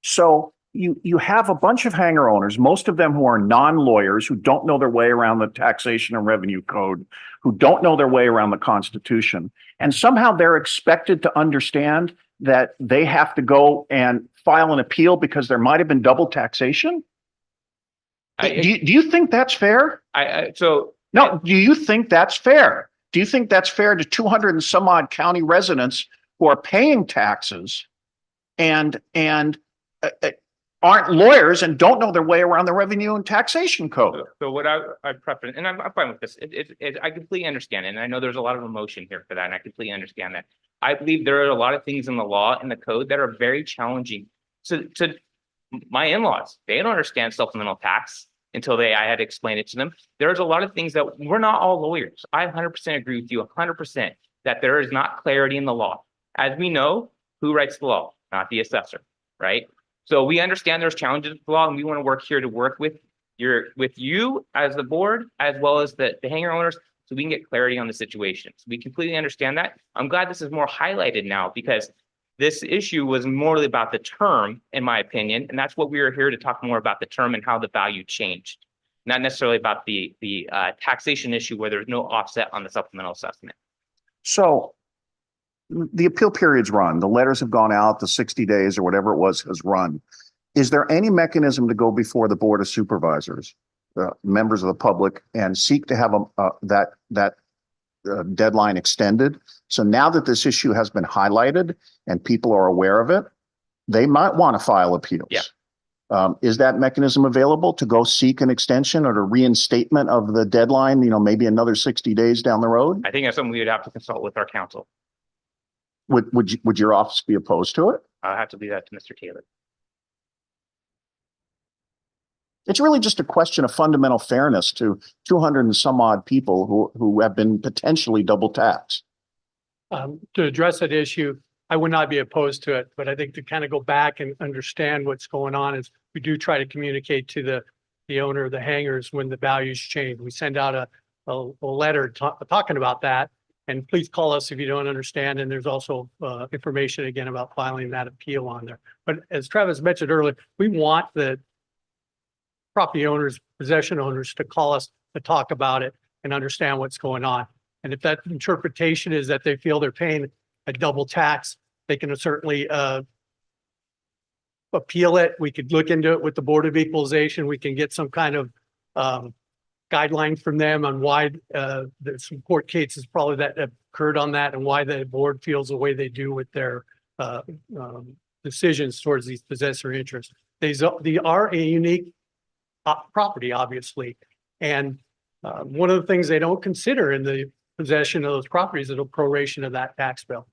So you have a bunch of hangar owners, most of them who are non-lawyers, who don't know their way around the taxation and revenue code, who don't know their way around the Constitution, and somehow they're expected to understand that they have to go and file an appeal because there might have been double taxation? Do you think that's fair? No, do you think that's fair? Do you think that's fair to 200 and some odd county residents who are paying taxes and aren't lawyers and don't know their way around the revenue and taxation code? So what I preference, and I'm fine with this. I completely understand it. And I know there's a lot of emotion here for that. And I completely understand that. I believe there are a lot of things in the law and the code that are very challenging. To my in-laws, they don't understand supplemental tax until I had to explain it to them. There's a lot of things that we're not all lawyers. I 100% agree with you 100% that there is not clarity in the law. As we know, who writes the law? Not the assessor, right? So we understand there's challenges with the law and we want to work here to work with you as the board, as well as the hangar owners, so we can get clarity on the situation. So we completely understand that. I'm glad this is more highlighted now because this issue was more about the term, in my opinion, and that's what we were here to talk more about, the term and how the value changed, not necessarily about the taxation issue where there's no offset on the supplemental assessment. So the appeal period's run, the letters have gone out, the 60 days or whatever it was has run. Is there any mechanism to go before the Board of Supervisors, members of the public, and seek to have that deadline extended? So now that this issue has been highlighted and people are aware of it, they might want to file appeals. Yeah. Is that mechanism available to go seek an extension or a reinstatement of the deadline, maybe another 60 days down the road? I think that's something we would have to consult with our counsel. Would your office be opposed to it? I'll have to leave that to Mr. Taylor. It's really just a question of fundamental fairness to 200 and some odd people who have been potentially double taxed. To address that issue, I would not be opposed to it, but I think to kind of go back and understand what's going on is we do try to communicate to the owner of the hangars when the values change. We send out a letter talking about that. And please call us if you don't understand. And there's also information again about filing that appeal on there. But as Travis mentioned earlier, we want the property owners, possession owners to call us to talk about it and understand what's going on. And if that interpretation is that they feel they're paying a double tax, they can certainly appeal it. We could look into it with the Board of Equalization. We can get some kind of guidelines from them on why there's some court cases probably that have occurred on that and why the board feels the way they do with their decisions towards these possessory interests. They are a unique property, obviously, And one of the things they don't consider in the possession of those properties is a proration of that tax bill.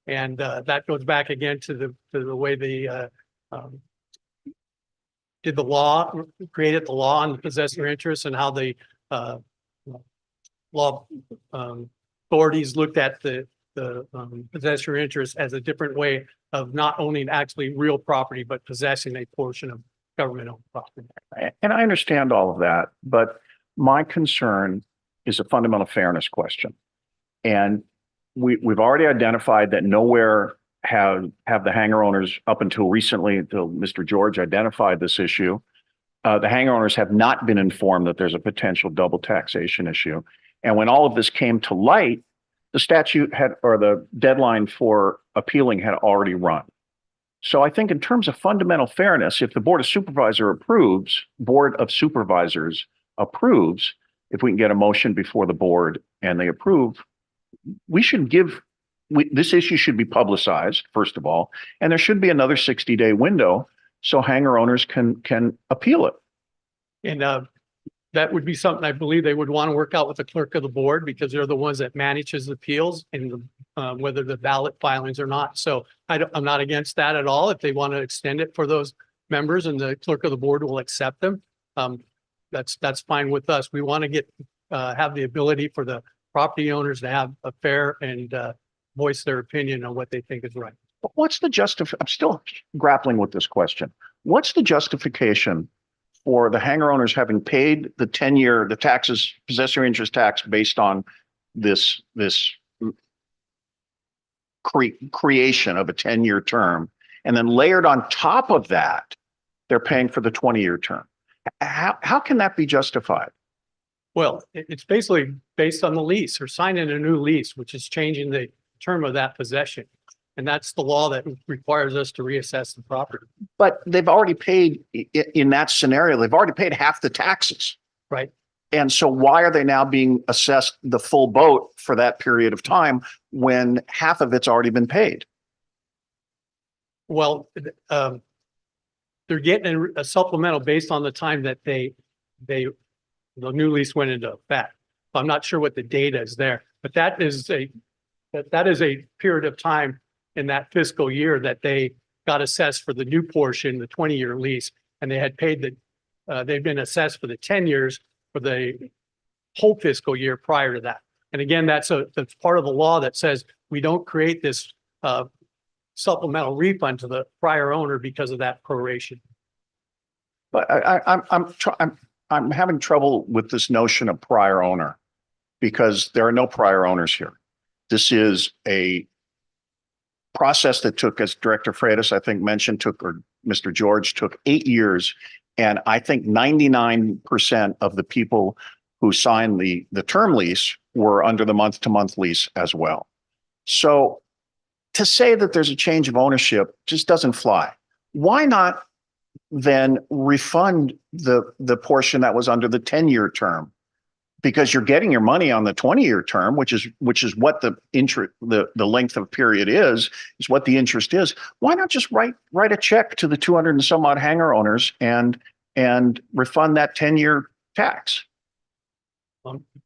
And that goes back again to the way the did the law, created the law on the possessor interest and how the law authorities looked at the possessor interest as a different way of not owning actually real property, but possessing a portion of government-owned property. And I understand all of that, but my concern is a fundamental fairness question. And we've already identified that nowhere have the hangar owners up until recently, until Mr. George identified this issue. The hangar owners have not been informed that there's a potential double taxation issue. And when all of this came to light, the statute had, or the deadline for appealing had already run. So I think in terms of fundamental fairness, if the Board of Supervisors approves, if we can get a motion before the board and they approve, we should give, this issue should be publicized, first of all, and there should be another 60-day window so hangar owners can appeal it. And that would be something I believe they would want to work out with the clerk of the board, because they're the ones that manages appeals and whether the ballot filings or not. So I'm not against that at all. If they want to extend it for those members and the clerk of the board will accept them, that's fine with us. We want to have the ability for the property owners to have a fair and voice their opinion on what they think is right. But what's the I'm still grappling with this question. What's the justification for the hangar owners having paid the 10-year, the taxes, possessory interest tax based on this creation of a 10-year term, and then layered on top of that, they're paying for the 20-year term? How can that be justified? Well, it's basically based on the lease or signing a new lease, which is changing the term of that possession. And that's the law that requires us to reassess the property. But they've already paid, in that scenario, they've already paid half the taxes. Right. And so why are they now being assessed the full boat for that period of time when half of it's already been paid? Well, they're getting a supplemental based on the time that the new lease went into effect. I'm not sure what the data is there, but that is a period of time in that fiscal year that they got assessed for the new portion, the 20-year lease, and they had paid they've been assessed for the 10 years for the whole fiscal year prior to that. And again, that's part of the law that says we don't create this supplemental refund to the prior owner because of that proration. But I'm having trouble with this notion of prior owner, because there are no prior owners here. This is a process that took, as Director Freitas, I think, mentioned, or Mr. George, took 8 years. And I think 99% of the people who signed the term lease were under the month-to-month lease as well. So to say that there's a change of ownership just doesn't fly. Why not then refund the portion that was under the 10-year term? Because you're getting your money on the 20-year term, which is what the length of period is what the interest is. Why not just write a check to the 200 and some odd hangar owners and refund that 10-year tax?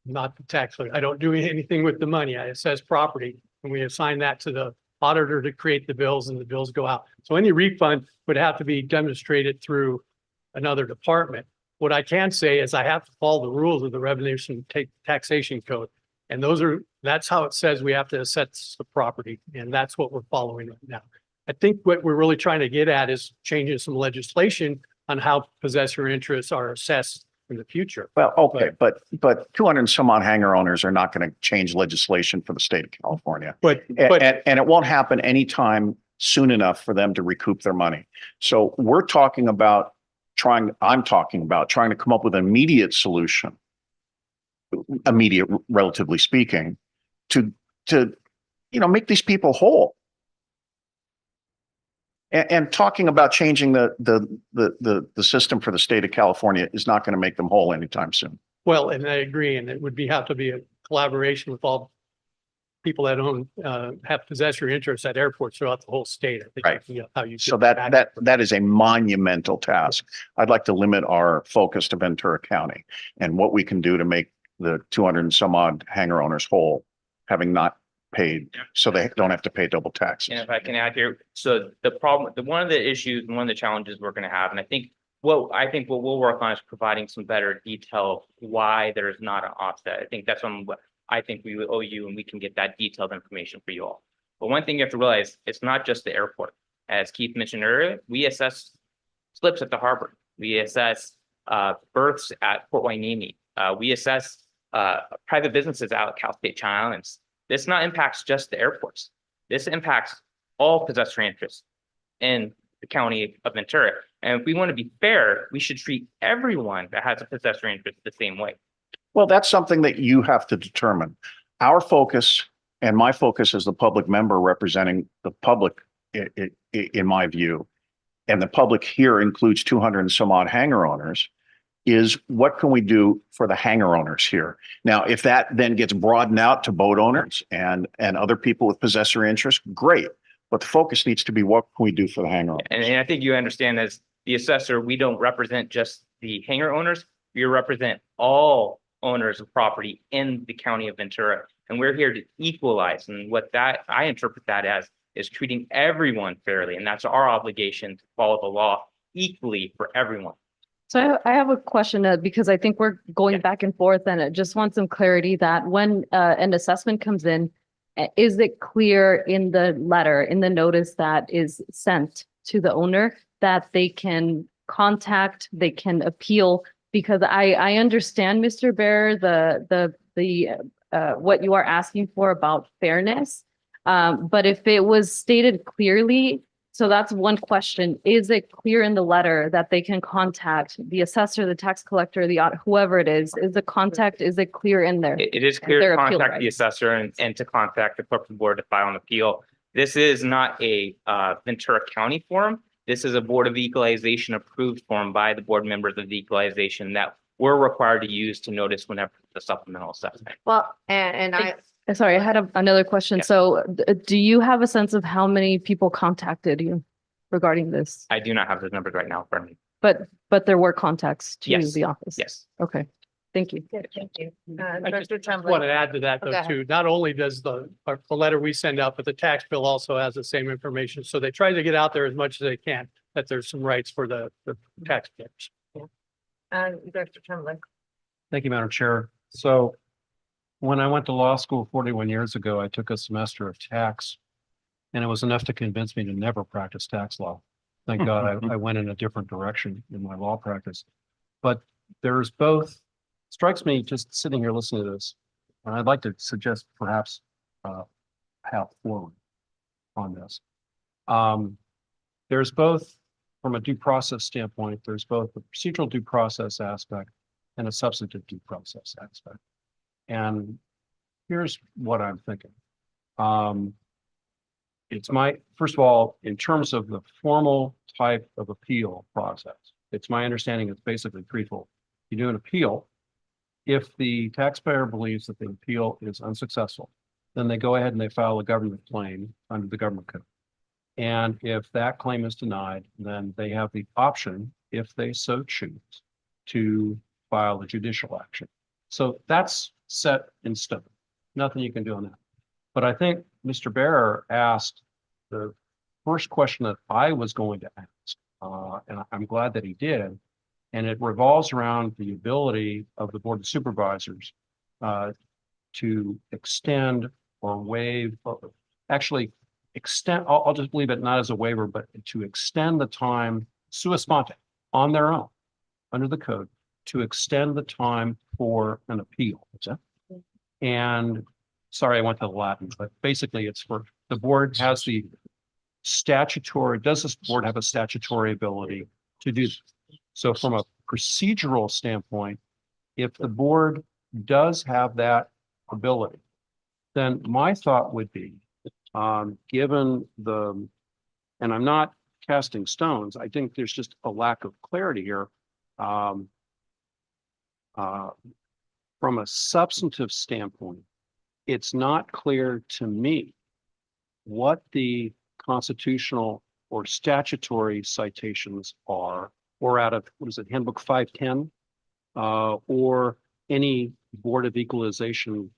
Not the tax. I don't do anything with the money. I assess property and we assign that to the auditor to create the bills, and the bills go out. So any refund would have to be demonstrated through another department. What I can say is I have to follow the rules of the Revenue and Taxation Code. And that's how it says we have to assess the property. And that's what we're following right now. I think what we're really trying to get at is changing some legislation on how possessor interests are assessed in the future. Well, okay, but 200 and some odd hangar owners are not going to change legislation for the state of California. And it won't happen anytime soon enough for them to recoup their money. So I'm talking about trying to come up with an immediate solution, immediate, relatively speaking, to make these people whole. And talking about changing the system for the state of California is not going to make them whole anytime soon. Well, and I agree, and it would have to be a collaboration with all people that own, have possessory interests at airports throughout the whole state. I think Right. you know, how you. So get that is a monumental task. I'd like to limit our focus to Ventura County and what we can do to make the 200 and some odd hangar owners whole, having not paid, so they don't have to pay double taxes. And if I can add here, so one of the issues and one of the challenges we're gonna have, and I think what we'll work on is providing some better detail why there's not an offset. I think that's what I think we owe you, and we can get that detailed information for you all. But one thing you have to realize, it's not just the airport. As Keith mentioned earlier, we assess slips at the harbor. We assess berths at Port Hueneme. We assess private businesses out at Cal State Channel Islands. This not impacts just the airports. This impacts all possessory interests in the county of Ventura. And if we want to be fair, we should treat everyone that has a possessory interest the same way. Well, that's something that you have to determine. Our focus and my focus as the public member representing the public, in my view, and the public here includes 200 and some odd hangar owners, is what can we do for the hangar owners here? Now, if that then gets broadened out to boat owners and other people with possessory interest, great. But the focus needs to be what can we do for the hangar owners? And I think you understand, as the assessor, we don't represent just the hangar owners. We represent all owners of property in the county of Ventura. And we're here to equalize. And what I interpret that as is treating everyone fairly. And that's our obligation to follow the law equally for everyone. So I have a question, because I think we're going back and forth, and I just want some clarity that when an assessment comes in, is it clear in the letter, in the notice that is sent to the owner, that they can contact, they can appeal? Because I understand, Mr. Bear, what you are asking for about fairness. But if it was stated clearly, so that's one question. Is it clear in the letter that they can contact the assessor, the tax collector, whoever it is? Is it clear in there? It is clear Their to appeal contact the rights. assessor and to contact the corporate board to file an appeal. This is not a Ventura County forum. This is a Board of Equalization approved form by the board members of the equalization that we're required to use to notice whenever the supplemental assessment. Well, and I, Sorry, I had another question. Yeah. So do you have a sense of how many people contacted you regarding this? I do not have those numbers right now for me. But there were contacts to Yes. the office? Yes. Okay, thank you. thank you. I just Director Tremblay. want to add to that Oh, go though, ahead. too. Not only does the letter we send out, but the tax bill also has the same information. So they try to get out there as much as they can, that there's some rights for the taxpayers. Director Tremblay. Thank you, Madam Chair. So when I went to law school 41 years ago, I took a semester of tax, and it was enough to convince me to never practice tax law. Thank God I went in a different direction in my law practice. But there's both, strikes me just sitting here listening to this, and I'd like to suggest perhaps a path forward on this. There's both, from a due process standpoint, there's both a procedural due process aspect and a substantive due process aspect. And here's what I'm thinking. First of all, in terms of the formal type of appeal process, it's my understanding it's basically threefold. You do an appeal. If the taxpayer believes that the appeal is unsuccessful, then they go ahead and they file a government claim under the government code. And if that claim is denied, then they have the option, if they so choose, to file a judicial action. So that's set in stone. Nothing you can do on that. But I think Mr. Bearer asked the first question that I was going to ask, and I'm glad that he did. And it revolves around the ability of the Board of Supervisors to extend or waive, actually extend, I'll just leave it not as a waiver, but to extend the time sua sponte on their own under the code to extend the time for an appeal. And sorry, I went to the Latin, but basically it's for the board has the statutory, does this board have a statutory ability to do this? So from a procedural standpoint, if the board does have that ability, then my thought would be, given the, and I'm not casting stones, I think there's just a lack of clarity here. From a substantive standpoint, it's not clear to me what the constitutional or statutory citations are, or out of, what is it, Handbook 510? Or any Board of Equalization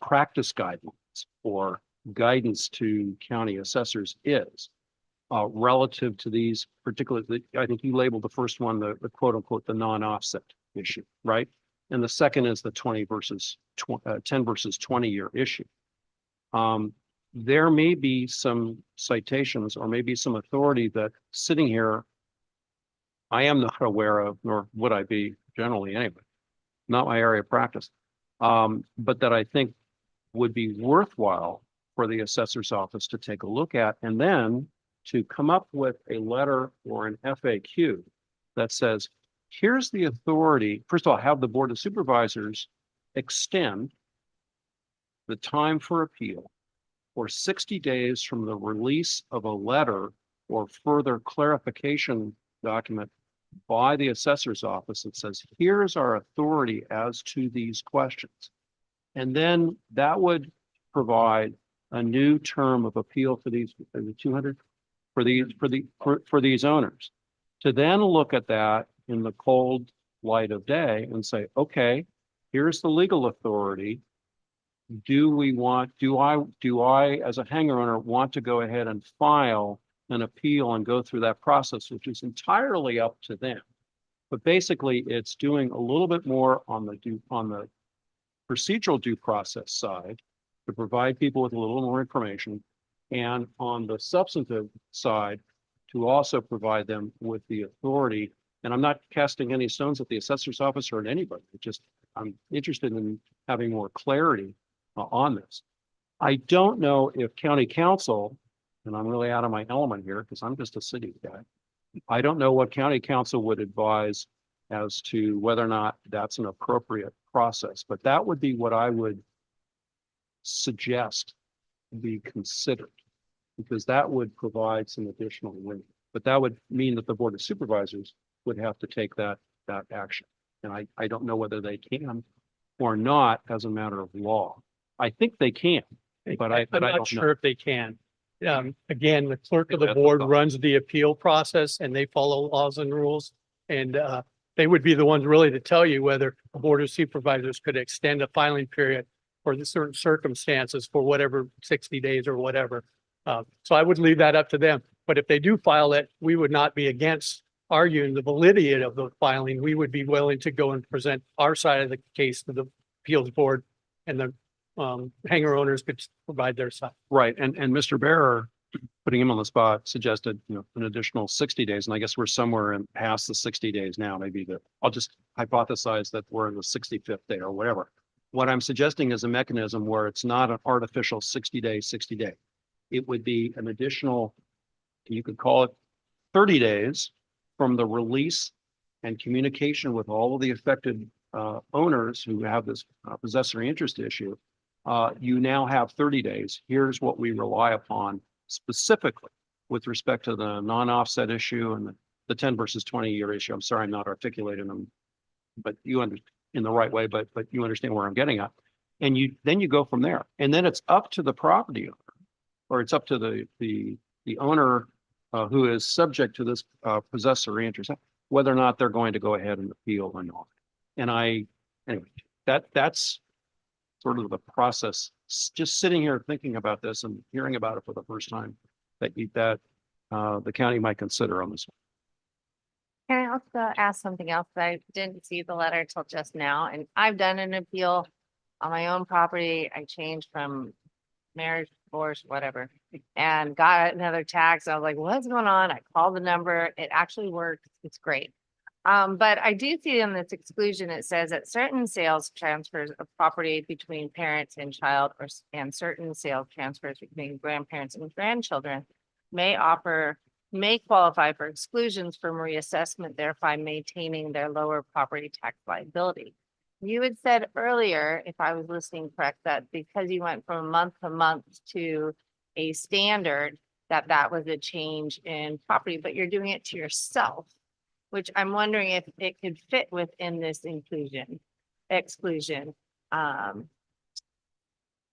practice guidelines or guidance to county assessors is relative to these particularly, I think you labeled the first one, the quote unquote, the non-offset issue, right? And the second is the 10 versus 20 year issue. There may be some citations or maybe some authority that sitting here I am not aware of, nor would I be generally anyway, not my area of practice. But that I think would be worthwhile for the assessor's office to take a look at, and then to come up with a letter or an FAQ that says, here's the authority. First of all, have the Board of Supervisors extend the time for appeal for 60 days from the release of a letter or further clarification document by the assessor's office that says, here's our authority as to these questions. And then that would provide a new term of appeal for these, the 200, for these owners, to then look at that in the cold light of day and say, okay, here's the legal authority. Do I, as a hangar owner, want to go ahead and file an appeal and go through that process, which is entirely up to them. But basically, it's doing a little bit more on the procedural due process side to provide people with a little more information, and on the substantive side to also provide them with the authority. And I'm not casting any stones at the assessor's office or at anybody. It just, I'm interested in having more clarity on this. I don't know if county council, and I'm really out of my element here because I'm just a city guy. I don't know what county council would advise as to whether or not that's an appropriate process, but that would be what I would suggest be considered, because that would provide some additional weight. But that would mean that the Board of Supervisors would have to take that action. And I don't know whether they can or not as a matter of law. I think they can, but I I'm not don't sure know. if they can. Again, the clerk of the That's the board thought. runs the appeal process and they follow laws and rules. And they would be the ones really to tell you whether the Board of Supervisors could extend a filing period for the certain circumstances for whatever 60 days or whatever. So I would leave that up to them. But if they do file it, we would not be against arguing the validity of the filing. We would be willing to go and present our side of the case to the appeals board, and the hangar owners could provide their side. Right, and Mr. Bearer, putting him on the spot, suggested, an additional 60 days, and I guess we're somewhere in past the 60 days now, maybe I'll just hypothesize that we're in the 65th day or whatever. What I'm suggesting is a mechanism where it's not an artificial 60 day. It would be an additional, you could call it 30 days from the release and communication with all of the affected owners who have this possessory interest issue. You now have 30 days. Here's what we rely upon specifically with respect to the non-offset issue and the 10 versus 20 year issue. I'm sorry, I'm not articulating them, but you understand in the right way, but you understand where I'm getting at. And then you go from there. And then it's up to the property owner, or it's up to the owner who is subject to this possessory interest, whether or not they're going to go ahead and appeal or not. And anyway, that's sort of the process. Just sitting here thinking about this and hearing about it for the first time that the county might consider on this one. Can I also ask something else? I didn't see the letter till just now, and I've done an appeal on my own property. I changed from marriage, divorce, whatever, and got another tax. I was like, what's going on? I called the number. It actually works. It's great. But I do see in this exclusion, it says that certain sales transfers of property between parents and child, and certain sales transfers between grandparents and grandchildren may qualify for exclusions from reassessment, thereby maintaining their lower property tax liability. You had said earlier, if I was listening correct, that because you went from month to month to a standard, that was a change in property, but you're doing it to yourself, which I'm wondering if it could fit within this exclusion.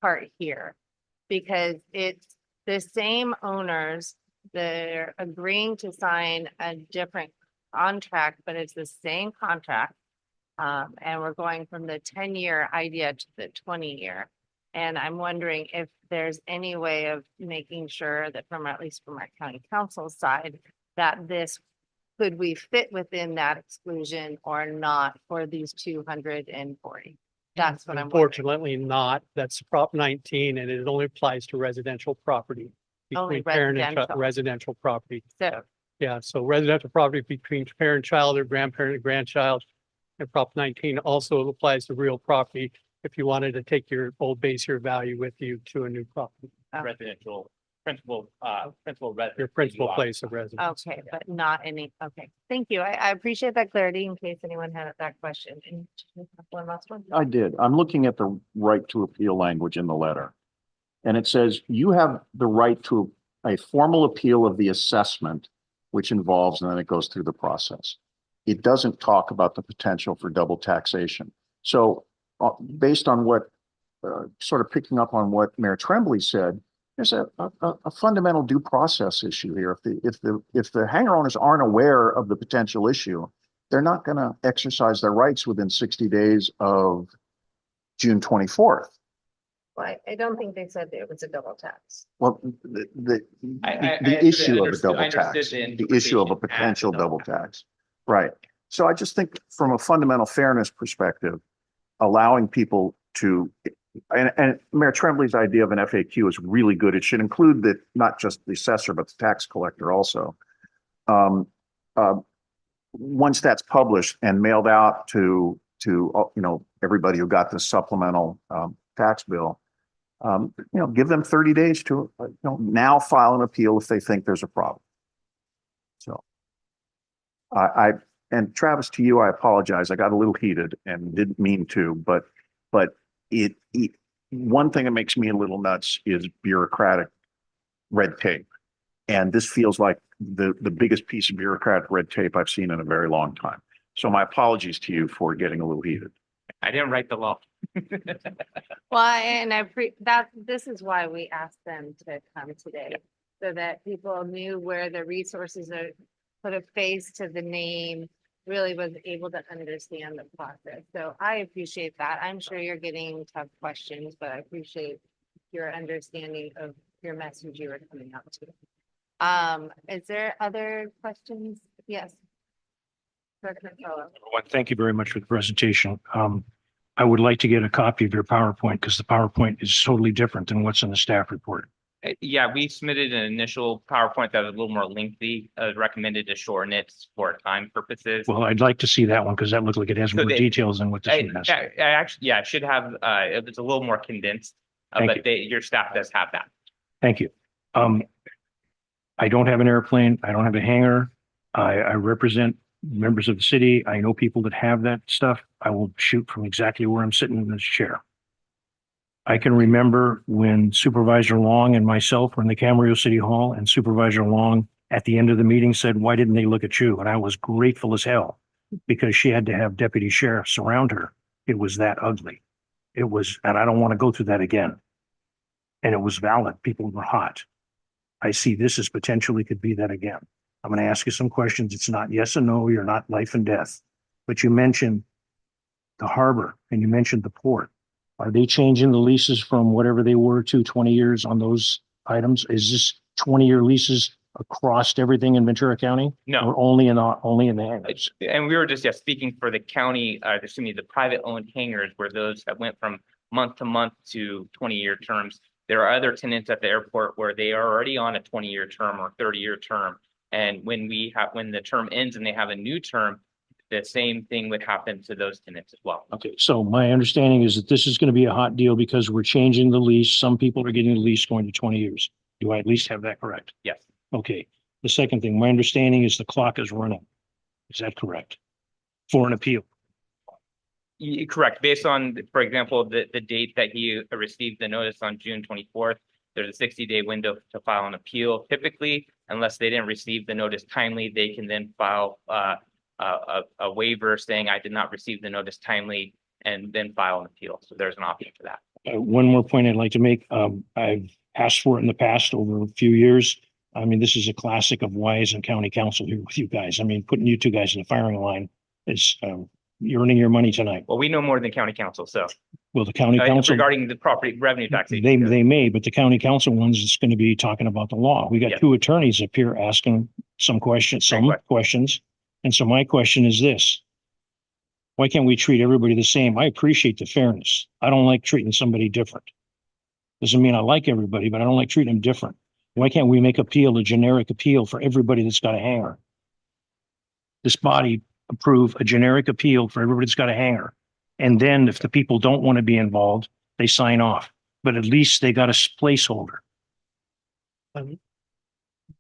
part here. Because it's the same owners, they're agreeing to sign a different contract, but it's the same contract. And we're going from the 10-year idea to the 20-year. And I'm wondering if there's any way of making sure that at least from our county council side, that could we fit within that exclusion or not for these 240? That's what I'm wondering. Unfortunately not. That's Prop 19 and it only applies to residential property. Only Between parent and residential. residential property. So, Yeah, so residential property between parent, child or grandparent and grandchild. And Prop 19 also applies to real property if you wanted to take your old base year value with you to a new property, Residential, principal residence. your principal place of residence. okay, but not any, okay. Thank you. I appreciate that clarity in case anyone had that question. And one last one. I did. I'm looking at the right to appeal language in the letter. And it says you have the right to a formal appeal of the assessment, which involves, and then it goes through the process. It doesn't talk about the potential for double taxation. So based on what, sort of picking up on what Mayor Tremblay said, there's a fundamental due process issue here. If the hangar owners aren't aware of the potential issue, they're not going to exercise their rights within 60 days of June 24th. Well, I don't think they said it was a double tax. Well, the I issue of a understood- double I understood tax, the the issue of a interpretation as potential a double double tax. Right. So I just think from a fundamental fairness perspective, allowing people to, and Mayor Tremblay's idea of an FAQ is really good. It should include not just the assessor, but the tax collector also. Once that's published and mailed out to everybody who got the supplemental tax bill, give them 30 days to now file an appeal if they think there's a problem. So and Travis, to you, I apologize. I got a little heated and didn't mean to, but one thing that makes me a little nuts is bureaucratic red tape. And this feels like the biggest piece of bureaucratic red tape I've seen in a very long time. So my apologies to you for getting a little heated. I didn't write the law. Well, and this is why we asked them to come today, so that people knew where the resources are, put a face to the name, really was able to understand the process. So I appreciate that. I'm sure you're getting tough questions, but I appreciate your understanding of your message you were coming out to. Is there other questions? Yes. Director Kello. Thank you very much for the presentation. I would like to get a copy of your PowerPoint because the PowerPoint is totally different than what's in the staff report. Yeah, we submitted an initial PowerPoint that was a little more lengthy, recommended to shorten it for time purposes. Well, I'd like to see that one because that looked like it has So more they- details than what this one has. Actually, yeah, it should have, it's a little more condensed, Thank but your staff does have that. Thank you. I don't have an airplane. I don't have a hangar. I represent members of the city. I know people that have that stuff. I will shoot from exactly where I'm sitting in this chair. I can remember when Supervisor Long and myself were in the Camarillo City Hall and Supervisor Long at the end of the meeting said, "Why didn't they look at you?" And I was grateful as hell because she had to have deputy sheriffs around her. It was that ugly. It was, and I don't want to go through that again. And it was valid. People were hot. I see this as potentially could be that again. I'm going to ask you some questions. It's not yes and no. You're not life and death, but you mentioned the harbor and you mentioned the port. Are they changing the leases from whatever they were to 20 years on those items? Is this 20-year leases across everything in Ventura County? No. Or only in the hangars? And we were just speaking for the county, the private owned hangars where those that went from month to month to 20-year terms. There are other tenants at the airport where they are already on a 20-year term or 30-year term. And when the term ends and they have a new term, the same thing would happen to those tenants as well. Okay, so my understanding is that this is going to be a hot deal because we're changing the lease. Some people are getting the lease going to 20 years. Do I at least have that correct? Yes. Okay. The second thing, my understanding is the clock is running. Is that correct? For an appeal? Correct. Based on, for example, the date that he received the notice on June 24th, there's a 60-day window to file an appeal. Typically, unless they didn't receive the notice timely, they can then file a waiver saying I did not receive the notice timely and then file an appeal. So there's an option for that. One more point I'd like to make. I've asked for it in the past over a few years. I mean, this is a classic of why isn't county council here with you guys? I mean, putting you two guys in the firing line is, you're earning your money tonight. Well, we know more than county council, so Well, the county council, regarding the property revenue taxation. they may, but the county council ones is going to be talking about the law. We got Yeah. two attorneys up here asking some questions. And so my question is this. Why can't we treat everybody the same? I appreciate the fairness. I don't like treating somebody different. Doesn't mean I like everybody, but I don't like treating them different. Why can't we make appeal a generic appeal for everybody that's got a hanger? This body approve a generic appeal for everybody that's got a hanger. And then if the people don't want to be involved, they sign off. But at least they got a placeholder.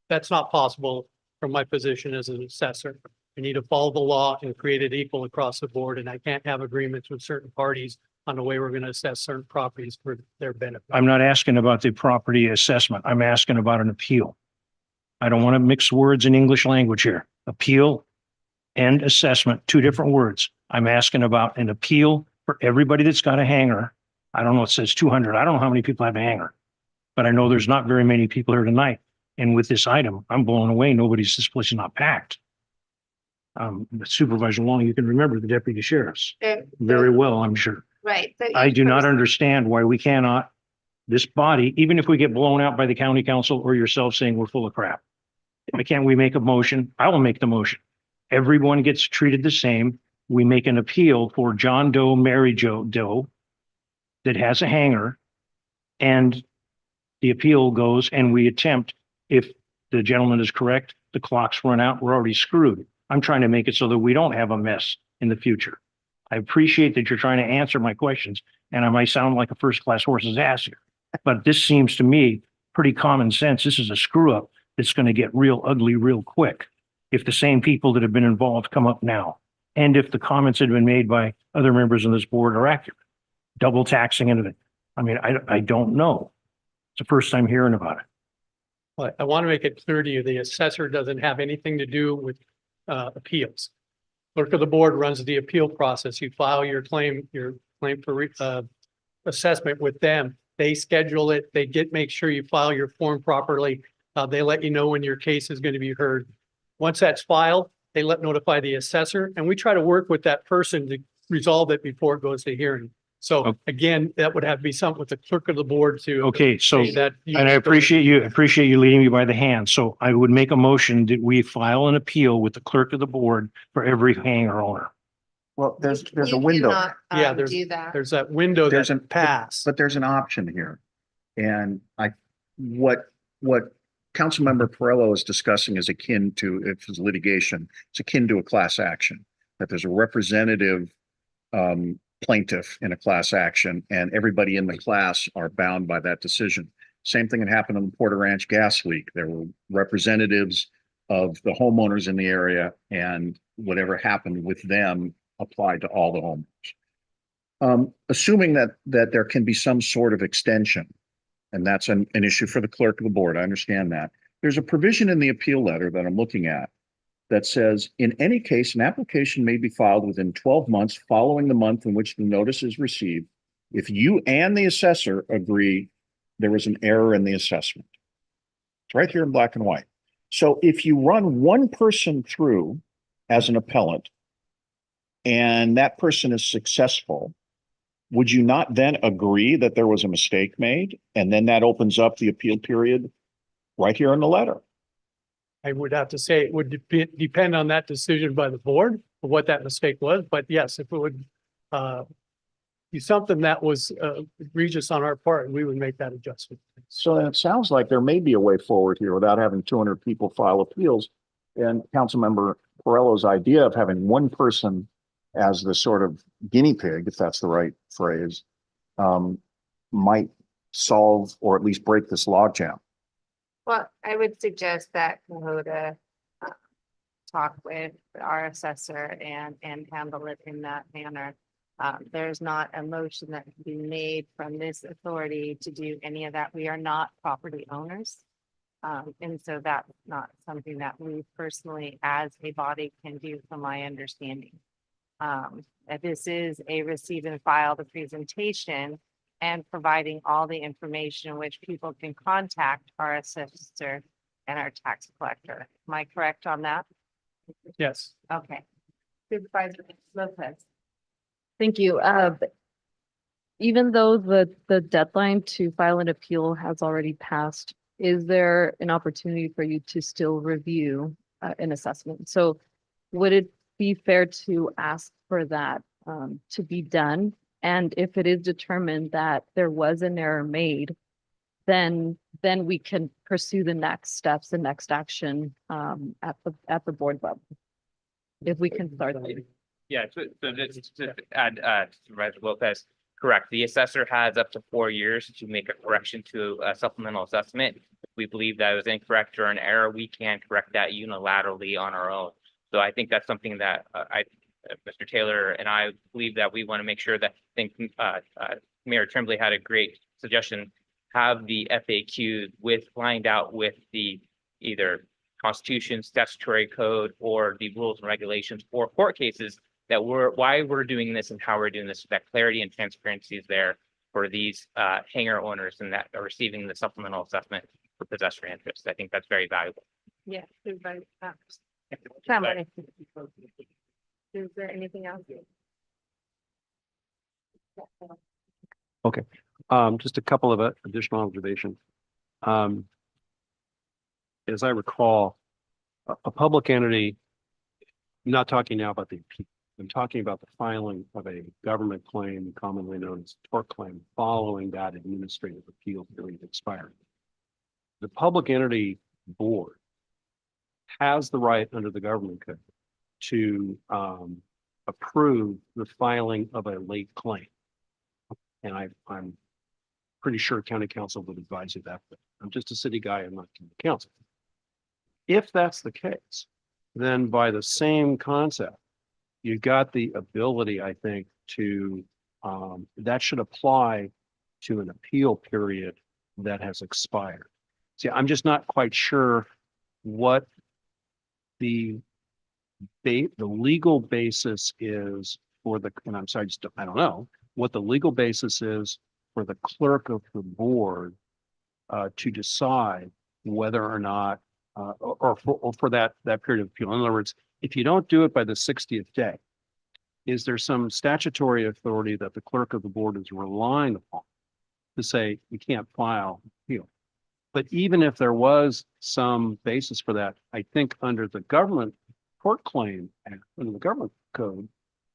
That's not possible from my position as an assessor. I need to follow the law and create it equal across the board, and I can't have agreements with certain parties on the way we're going to assess certain properties for their benefit. I'm not asking about the property assessment. I'm asking about an appeal. I don't want to mix words in English language here. Appeal and assessment, two different words. I'm asking about an appeal for everybody that's got a hanger. I don't know, it says 200. I don't know how many people have a hanger, but I know there's not very many people here tonight. And with this item, I'm blown away. This place is not packed. Supervisor Long, you can remember the deputy sheriffs very well, I'm sure. Right. I do not understand why we cannot, this body, even if we get blown out by the county council or yourself saying we're full of crap. Why can't we make a motion? I will make the motion. Everyone gets treated the same. We make an appeal for John Doe, Mary Doe that has a hanger, and the appeal goes, and we attempt, if the gentleman is correct, the clocks run out, we're already screwed. I'm trying to make it so that we don't have a mess in the future. I appreciate that you're trying to answer my questions, and I might sound like a first-class horse's ass here, but this seems to me pretty common sense. This is a screw up that's going to get real ugly real quick if the same people that have been involved come up now, and if the comments that have been made by other members of this board are accurate. Double taxing and everything. I mean, I don't know. It's the first time hearing about it. But I want to make it clear to you, the assessor doesn't have anything to do with appeals. Clerk of the board runs the appeal process. You file your claim for assessment with them. They schedule it. Make sure you file your form properly. They let you know when your case is going to be heard. Once that's filed, they notify the assessor, and we try to work with that person to resolve it before it goes to hearing. So again, that would have to be something with the clerk of the board to. Okay, so, say that. and I appreciate you leading me by the hand. So I would make a motion that we file an appeal with the clerk of the board for every hanger owner. Well, there's a You window. cannot, Yeah, do that. There's that window There's that pass. But there's an option here. And what Councilmember Perrello is discussing is akin to, if it's litigation, it's akin to a class action. That there's a representative plaintiff in a class action, and everybody in the class are bound by that decision. Same thing that happened on the Porter Ranch gas leak. There were representatives of the homeowners in the area, and whatever happened with them applied to all the homeowners. Assuming that there can be some sort of extension, and that's an issue for the clerk of the board, I understand that. There's a provision in the appeal letter that I'm looking at that says, in any case, an application may be filed within 12 months following the month in which the notice is received, if you and the assessor agree there was an error in the assessment. It's right here in black and white. So if you run one person through as an appellant and that person is successful, would you not then agree that there was a mistake made? And then that opens up the appeal period right here in the letter. I would have to say it would depend on that decision by the board of what that mistake was. But yes, if it would be something that was egregious on our part, we would make that adjustment. So then it sounds like there may be a way forward here without having 200 people file appeals. And Councilmember Perrello's idea of having one person as the sort of guinea pig, if that's the right phrase, might solve or at least break this logjam. Well, I would suggest that Cahoda talk with our assessor and handle it in that manner. There's not a motion that can be made from this authority to do any of that. We are not property owners. And so that's not something that we personally as a body can do from my understanding. This is a receive and file the presentation. and providing all the information which people can contact our assessor and our tax collector. Am I correct on that? Yes. Okay. Supervisor Lopez. Thank you. Even though the deadline to file an appeal has already passed, is there an opportunity for you to still review an assessment? So would it be fair to ask for that to be done? And if it is determined that there was an error made, then we can pursue the next steps, the next action at the board level. If we can start there. Yeah, so just to add, Supervisor Lopez, correct. The assessor has up to 4 years to make a correction to a supplemental assessment. If we believe that it was incorrect or an error, we can correct that unilaterally on our own. So I think that's something that Mr. Taylor and I believe that we want to make sure that, I think Mayor Tremblay had a great suggestion, have the FAQ lined out with the either Constitution, statutory code, or the rules and regulations for court cases that why we're doing this and how we're doing this, so that clarity and transparency is there for these hangar owners and that are receiving the supplemental assessment for possessory interest. I think that's very valuable. Yeah. Supervisor. Somebody. Is there anything else? Okay, just a couple of additional observations. As I recall, a public entity, I'm not talking now about the appeal. I'm talking about the filing of a government claim, commonly known as tort claim, following that administrative appeal period expiring. The public entity board has the right under the government code to approve the filing of a late claim. And I'm pretty sure county council would advise you that, but I'm just a city guy, I'm not county council. If that's the case, then by the same concept, you got the ability, I think, to, that should apply to an appeal period that has expired. See, I'm just not quite sure what the legal basis is for and I'm sorry, I don't know what the legal basis is for the clerk of the board to decide whether or not, or for that period of appeal. In other words, if you don't do it by the 60th day, is there some statutory authority that the clerk of the board is relying upon to say you can't file appeal? But even if there was some basis for that, I think under the government tort claim act, under the government code,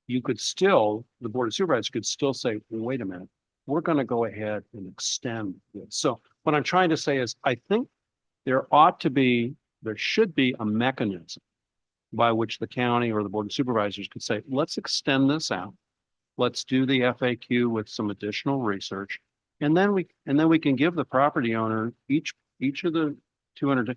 you could still, the board of supervisors could still say, well, wait a minute, we're going to go ahead and extend this. So what I'm trying to say is, I think there should be a mechanism by which the county or the board of supervisors could say, let's extend this out. Let's do the FAQ with some additional research. And then we can give the property owner each of the 200,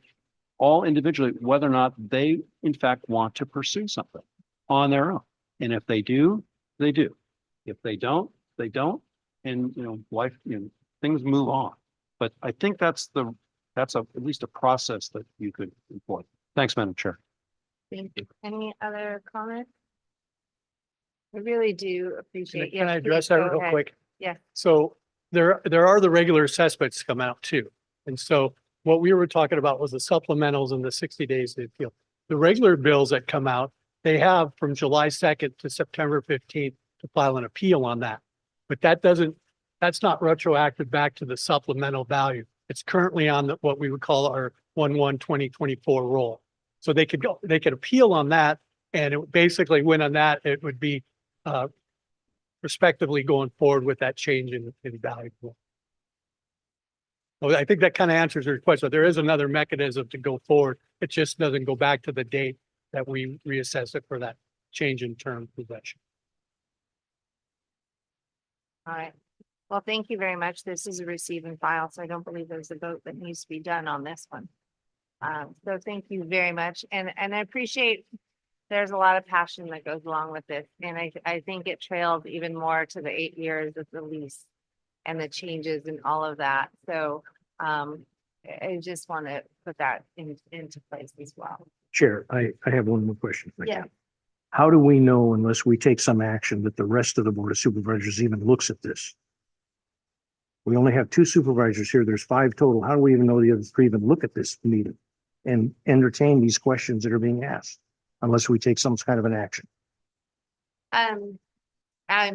all individually, whether or not they in fact want to pursue something on their own. And if they do, they do. If they don't, they don't. And life, things move on. But I think that's at least a process that you could employ. Thanks, Madam Chair. Thank you. Any other comments? I really do appreciate. Can I Yes, address please, that go real ahead. quick? Yes. So there are the regular assessments come out too. And so what we were talking about was the supplementals and the 60 days to appeal. The regular bills that come out, they have from July 2nd to September 15th to file an appeal on that. But that's not retroactive back to the supplemental value. It's currently on what we would call our 1/1/2024 roll. So they could appeal on that, and it would basically win on that. It would be respectively going forward with that change in value. Well, I think that kind of answers your question. There is another mechanism to go forward. It just doesn't go back to the date that we reassess it for that change in term possession. All right. Well, thank you very much. This is a receive and file, so I don't believe there's a vote that needs to be done on this one. So thank you very much. And I appreciate there's a lot of passion that goes along with this. And I think it trailed even more to the 8 years of the lease and the changes and all of that. So I just want to put that into place as well. Chair, I have one more question. if I Yeah. can. How do we know unless we take some action that the rest of the board of supervisors even looks at this? We only have 2 supervisors here. There's 5 total. How do we even know the other 3 even look at this meeting and entertain these questions that are being asked unless we take some kind of an action? I'm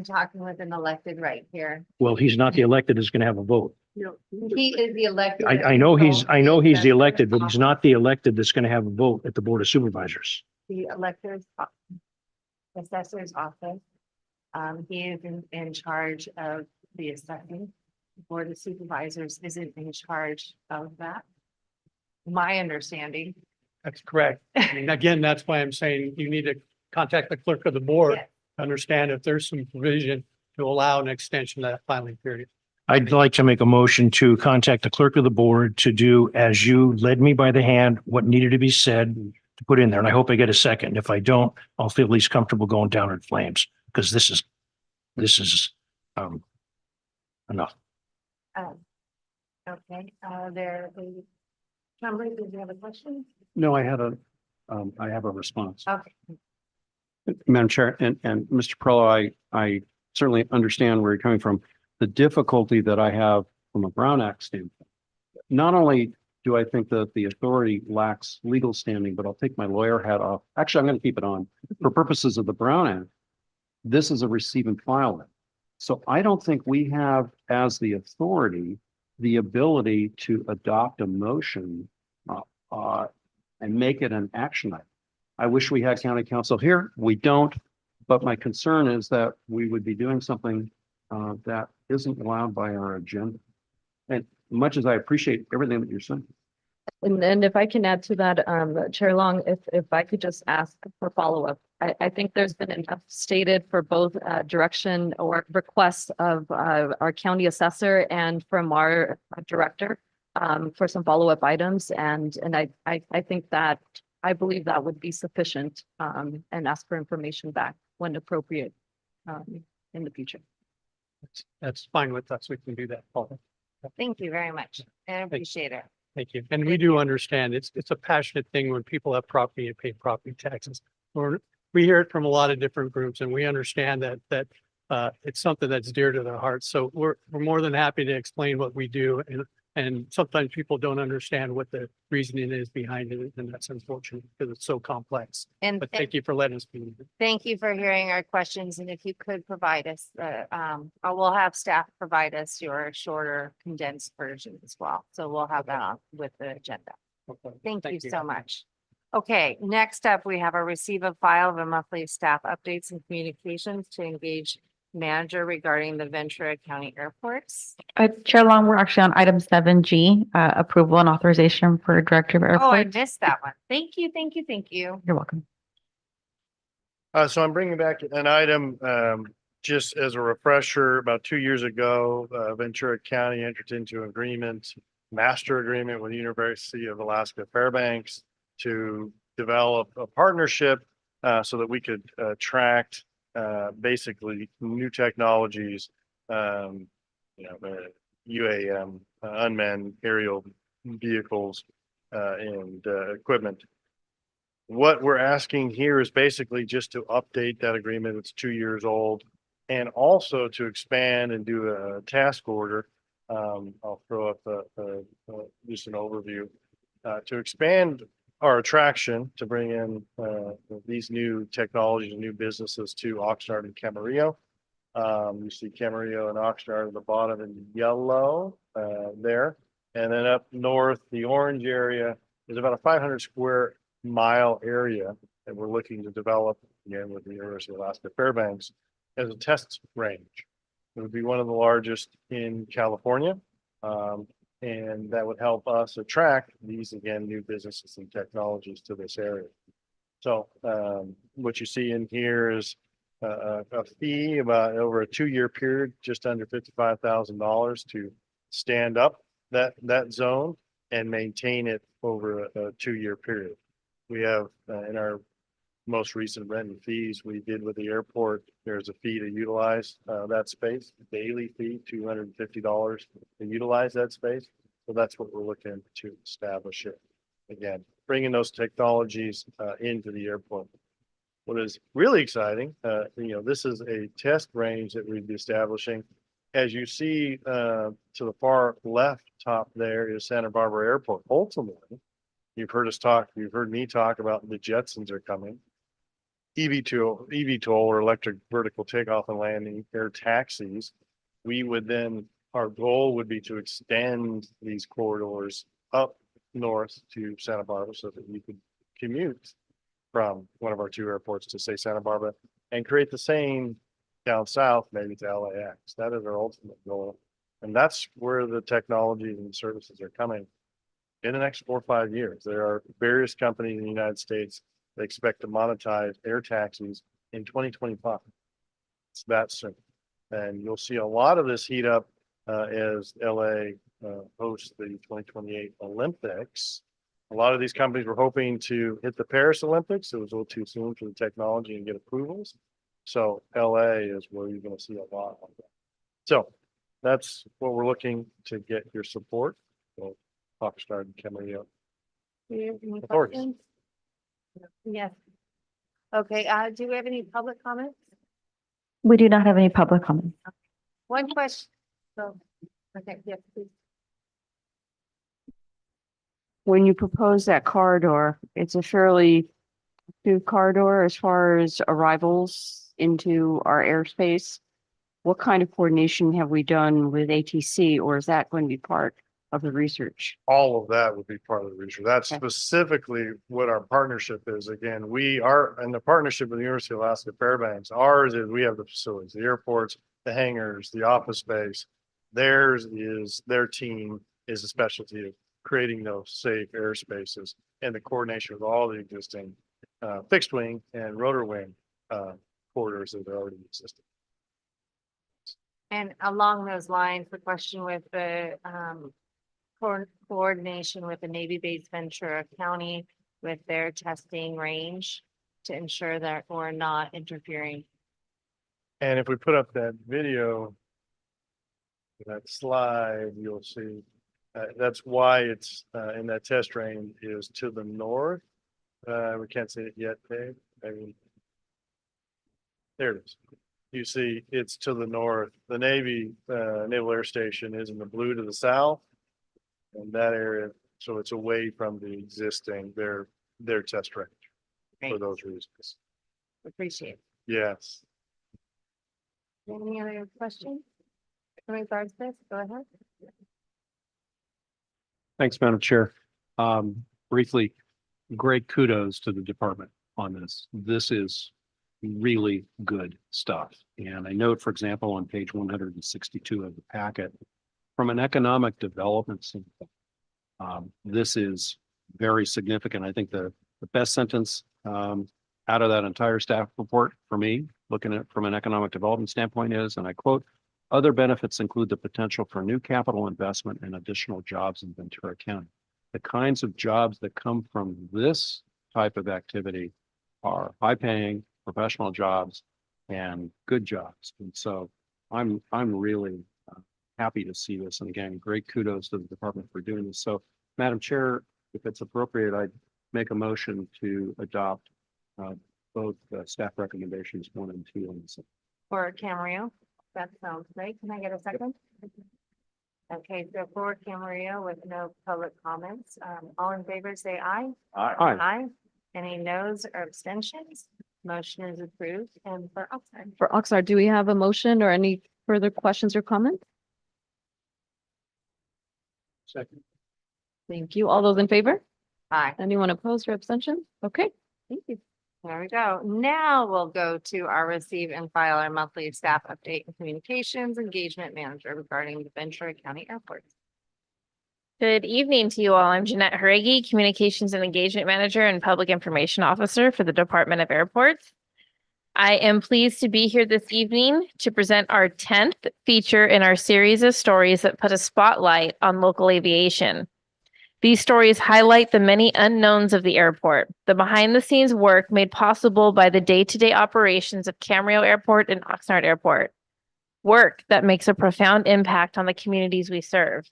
talking with an elected right here. Well, he's not the elected is going to have a vote. He is the elected. I know he's the elected, but he's not the elected that's going to have a vote at the Board of Supervisors. The electors, assessor's office. He is in charge of the assessing. Board of Supervisors isn't in charge of that. My understanding. That's correct. I mean, again, that's why I'm saying you need to contact the clerk of the board Yes. to understand if there's some provision to allow an extension of that filing period. I'd like to make a motion to contact the clerk of the board to do as you led me by the hand, what needed to be said to put in there. And I hope I get a second. If I don't, I'll feel at least comfortable going down in flames because this is enough. Okay, Camarillo, did you have a question? No, I have a response. Okay. Madam Chair, and Mr. Perlow, I certainly understand where you're coming from. The difficulty that I have from a Brown Act standpoint, not only do I think that the authority lacks legal standing, but I'll take my lawyer hat off. Actually, I'm going to keep it on. For purposes of the Brown Act, this is a receive and file. So I don't think we have, as the authority, the ability to adopt a motion and make it an action item. I wish we had county council here. We don't. But my concern is that we would be doing something that isn't allowed by our agenda. And much as I appreciate everything that you're saying. And if I can add to that, Chair Long, if I could just ask for follow-up. I think there's been enough stated for both direction or requests of our county assessor and from our director for some follow-up items. And I think that I believe that would be sufficient and ask for information back when appropriate in the future. That's fine with us. We can do that, Paul. Thank you very much. I appreciate it. Thank you. And we do understand it's a passionate thing when people have property and pay property taxes. We hear it from a lot of different groups and we understand that it's something that's dear to their hearts. So we're more than happy to explain what we do. And sometimes people don't understand what the reasoning is behind it. And that's unfortunate because it's so complex. But thank you for letting us be. Thank you for hearing our questions. And if you could provide us, we'll have staff provide us your shorter condensed version as well. So we'll have that on with the agenda. Okay. Thank you so much. Okay, next up, we have a receive a file of a monthly staff updates and communications to engage manager regarding the Ventura County airports. Chair Long, we're actually on item 7G, approval and authorization for director of Oh, I airports. missed that one. Thank you, thank you, thank you. You're welcome. So I'm bringing back an item, just as a refresher, about 2 years ago, Ventura County entered into master agreement with University of Alaska Fairbanks to develop a partnership so that we could attract basically new technologies, UAM, unmanned aerial vehicles and equipment. What we're asking here is basically just to update that agreement. It's 2 years old, and also to expand and do a task order. I'll throw up just an overview to expand our attraction to bring in these new technologies and new businesses to Oxnard and Camarillo. You see Camarillo and Oxnard at the bottom in yellow there. And then up north, the orange area is about a 500 square mile area that we're looking to develop again with the University of Alaska Fairbanks as a test range. It would be one of the largest in California. And that would help us attract these, again, new businesses and technologies to this area. So what you see in here is a fee about over a 2-year period, just under $55,000 to stand up that zone and maintain it over a 2-year period. We have in our most recent rent and fees we did with the airport, there's a fee to utilize that space, daily fee, $250 to utilize that space. So that's what we're looking to establish it. Again, bringing those technologies into the airport. What is really exciting, this is a test range that we'd be establishing. as you see, to the far left top there is Santa Barbara Airport. Ultimately, you've heard me talk about the Jetsons are coming. eVTOL or electric vertical takeoff and landing air taxis. Our goal would be to extend these corridors up north to Santa Barbara so that you could commute from one of our two airports to say Santa Barbara and create the same down south, maybe to LAX. That is our ultimate goal. And that's where the technology and services are coming in the next 4 or 5 years. There are various companies in the United States that expect to monetize air taxis in 2025. It's that soon. And you'll see a lot of this heat up as LA hosts the 2028 Olympics. A lot of these companies were hoping to hit the Paris Olympics. It was a little too soon for the technology and get approvals. So LA is where you're going to see a lot of that. So that's what we're looking to get your support. So Oxnard and Camarillo. Do you have any Authorities. questions? Yes. Okay, do we have any public comments? We do not have any public comments. One question. So, okay, yes, please. When you propose that corridor, it's a fairly new corridor as far as arrivals into our airspace. What kind of coordination have we done with ATC, or is that going to be part of the research? All of that would be part of the research. That's Okay. specifically what our partnership is. Again, we are in the partnership with the University of Alaska Fairbanks. Ours is we have the facilities, the airports, the hangars, the office space. Their team is a specialty of creating those safe airspaces and the coordination with all the existing fixed wing and rotor wing corridors that are already existing. And along those lines, the question with the coordination with the Navy base Ventura County with their testing range to ensure that we're not interfering. And if we put up that video, that slide, you'll see that's why it's in that test range is to the north. We can't see it yet, Dave. There it is. You see it's to the north. The Navy Naval Air Station is in the blue to the south. And that area, so it's away from the existing, their test range for Great. those reasons. Appreciate it. Yes. Any other questions? In regards to this, go ahead. Thanks, Madam Chair. Briefly, great kudos to the department on this. This is really good stuff. And I note, for example, on page 162 of the packet, from an economic development standpoint, this is very significant. I think the best sentence out of that entire staff report for me, looking at it from an economic development standpoint is, and I quote, "Other benefits include the potential for new capital investment and additional jobs in Ventura County." The kinds of jobs that come from this type of activity are high-paying professional jobs and good jobs. And so I'm really happy to see this. And again, great kudos to the department for doing this. So, Madam Chair, if it's appropriate, I'd make a motion to adopt both staff recommendations 1 and 2 on this. For Camarillo, that sounds great. Can I get a second? Okay, so for Camarillo with no public comments, all in favor, say aye. Aye. Aye. Any noes or abstentions? Motion is approved. And for Oxnard. For Oxnard, do we have a motion or any further questions or comments? Second. Thank you. All those in favor? Aye. Anyone opposed or abstention? Okay, thank you. There we go. Now we'll go to our receive and file our monthly staff update and communications engagement manager regarding the Ventura County Airport. Good evening to you all. I'm Jeanette Haregi, Communications and Engagement Manager and Public Information Officer for the Department of Airports. I am pleased to be here this evening to present our 10th feature in our series of stories that put a spotlight on local aviation. These stories highlight the many unknowns of the airport, the behind-the-scenes work made possible by the day-to-day operations of Camarillo Airport and Oxnard Airport, work that makes a profound impact on the communities we serve.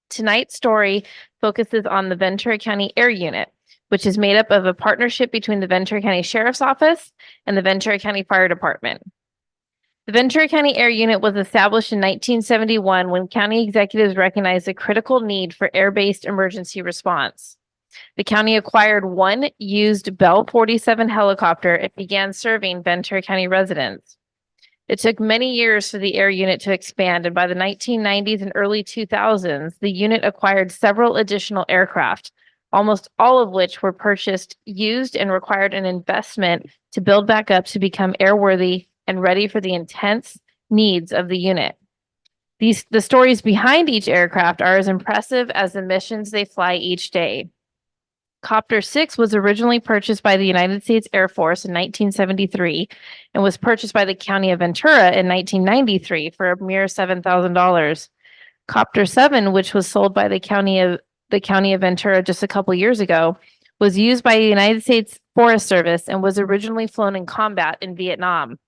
Tonight's story focuses on the Ventura County Air Unit, which is made up of a partnership between the Ventura County Sheriff's Office and the Ventura County Fire Department. The Ventura County Air Unit was established in 1971 when county executives recognized a critical need for air-based emergency response. The county acquired one used Bell 47 helicopter and began serving Ventura County residents. It took many years for the air unit to expand, and by the 1990s and early 2000s, the unit acquired several additional aircraft, almost all of which were purchased used and required an investment to build back up to become airworthy and ready for the intense needs of the unit. The stories behind each aircraft are as impressive as the missions they fly each day. Copter 6 was originally purchased by the United States Air Force in 1973 and was purchased by the County of Ventura in 1993 for a mere $7,000. Copter 7, which was sold by the County of Ventura just a couple years ago, was used by the United States Forest Service and was originally flown in combat in Vietnam.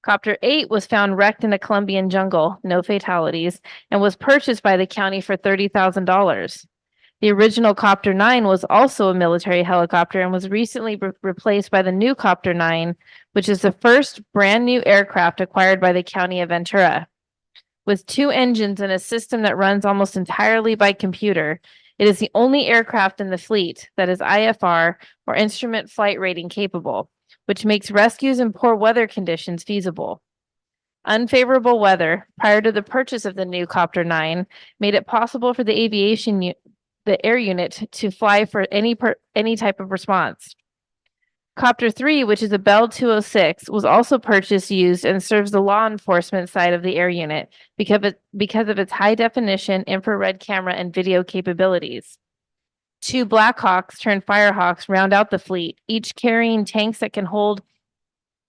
Copter 8 was found wrecked in a Colombian jungle, no fatalities, and was purchased by the county for $30,000. The original Copter 9 was also a military helicopter and was recently replaced by the new Copter 9, which is the first brand new aircraft acquired by the County of Ventura. With 2 engines and a system that runs almost entirely by computer, it is the only aircraft in the fleet that is IFR or instrument flight rating capable, which makes rescues in poor weather conditions feasible. Unfavorable weather prior to the purchase of the new Copter 9 made it possible for the air unit to fly for any type of response. Copter 3, which is a Bell 206, was also purchased used and serves the law enforcement side of the air unit because of its high definition infrared camera and video capabilities. 2 Blackhawks turned Firehawks round out the fleet, each carrying tanks that can hold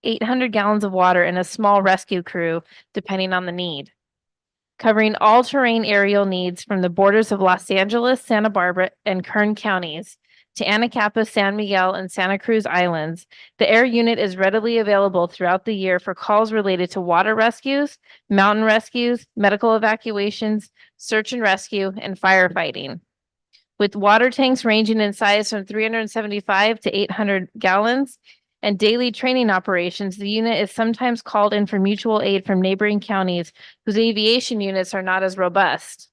800 gallons of water and a small rescue crew, depending on the need. Covering all-terrain aerial needs from the borders of Los Angeles, Santa Barbara, and Kern counties to Anacapa, San Miguel, and Santa Cruz Islands, the air unit is readily available throughout the year for calls related to water rescues, mountain rescues, medical evacuations, search and rescue, and firefighting. With water tanks ranging in size from 375 to 800 gallons, and daily training operations, the unit is sometimes called in for mutual aid from neighboring counties whose aviation units are not as robust.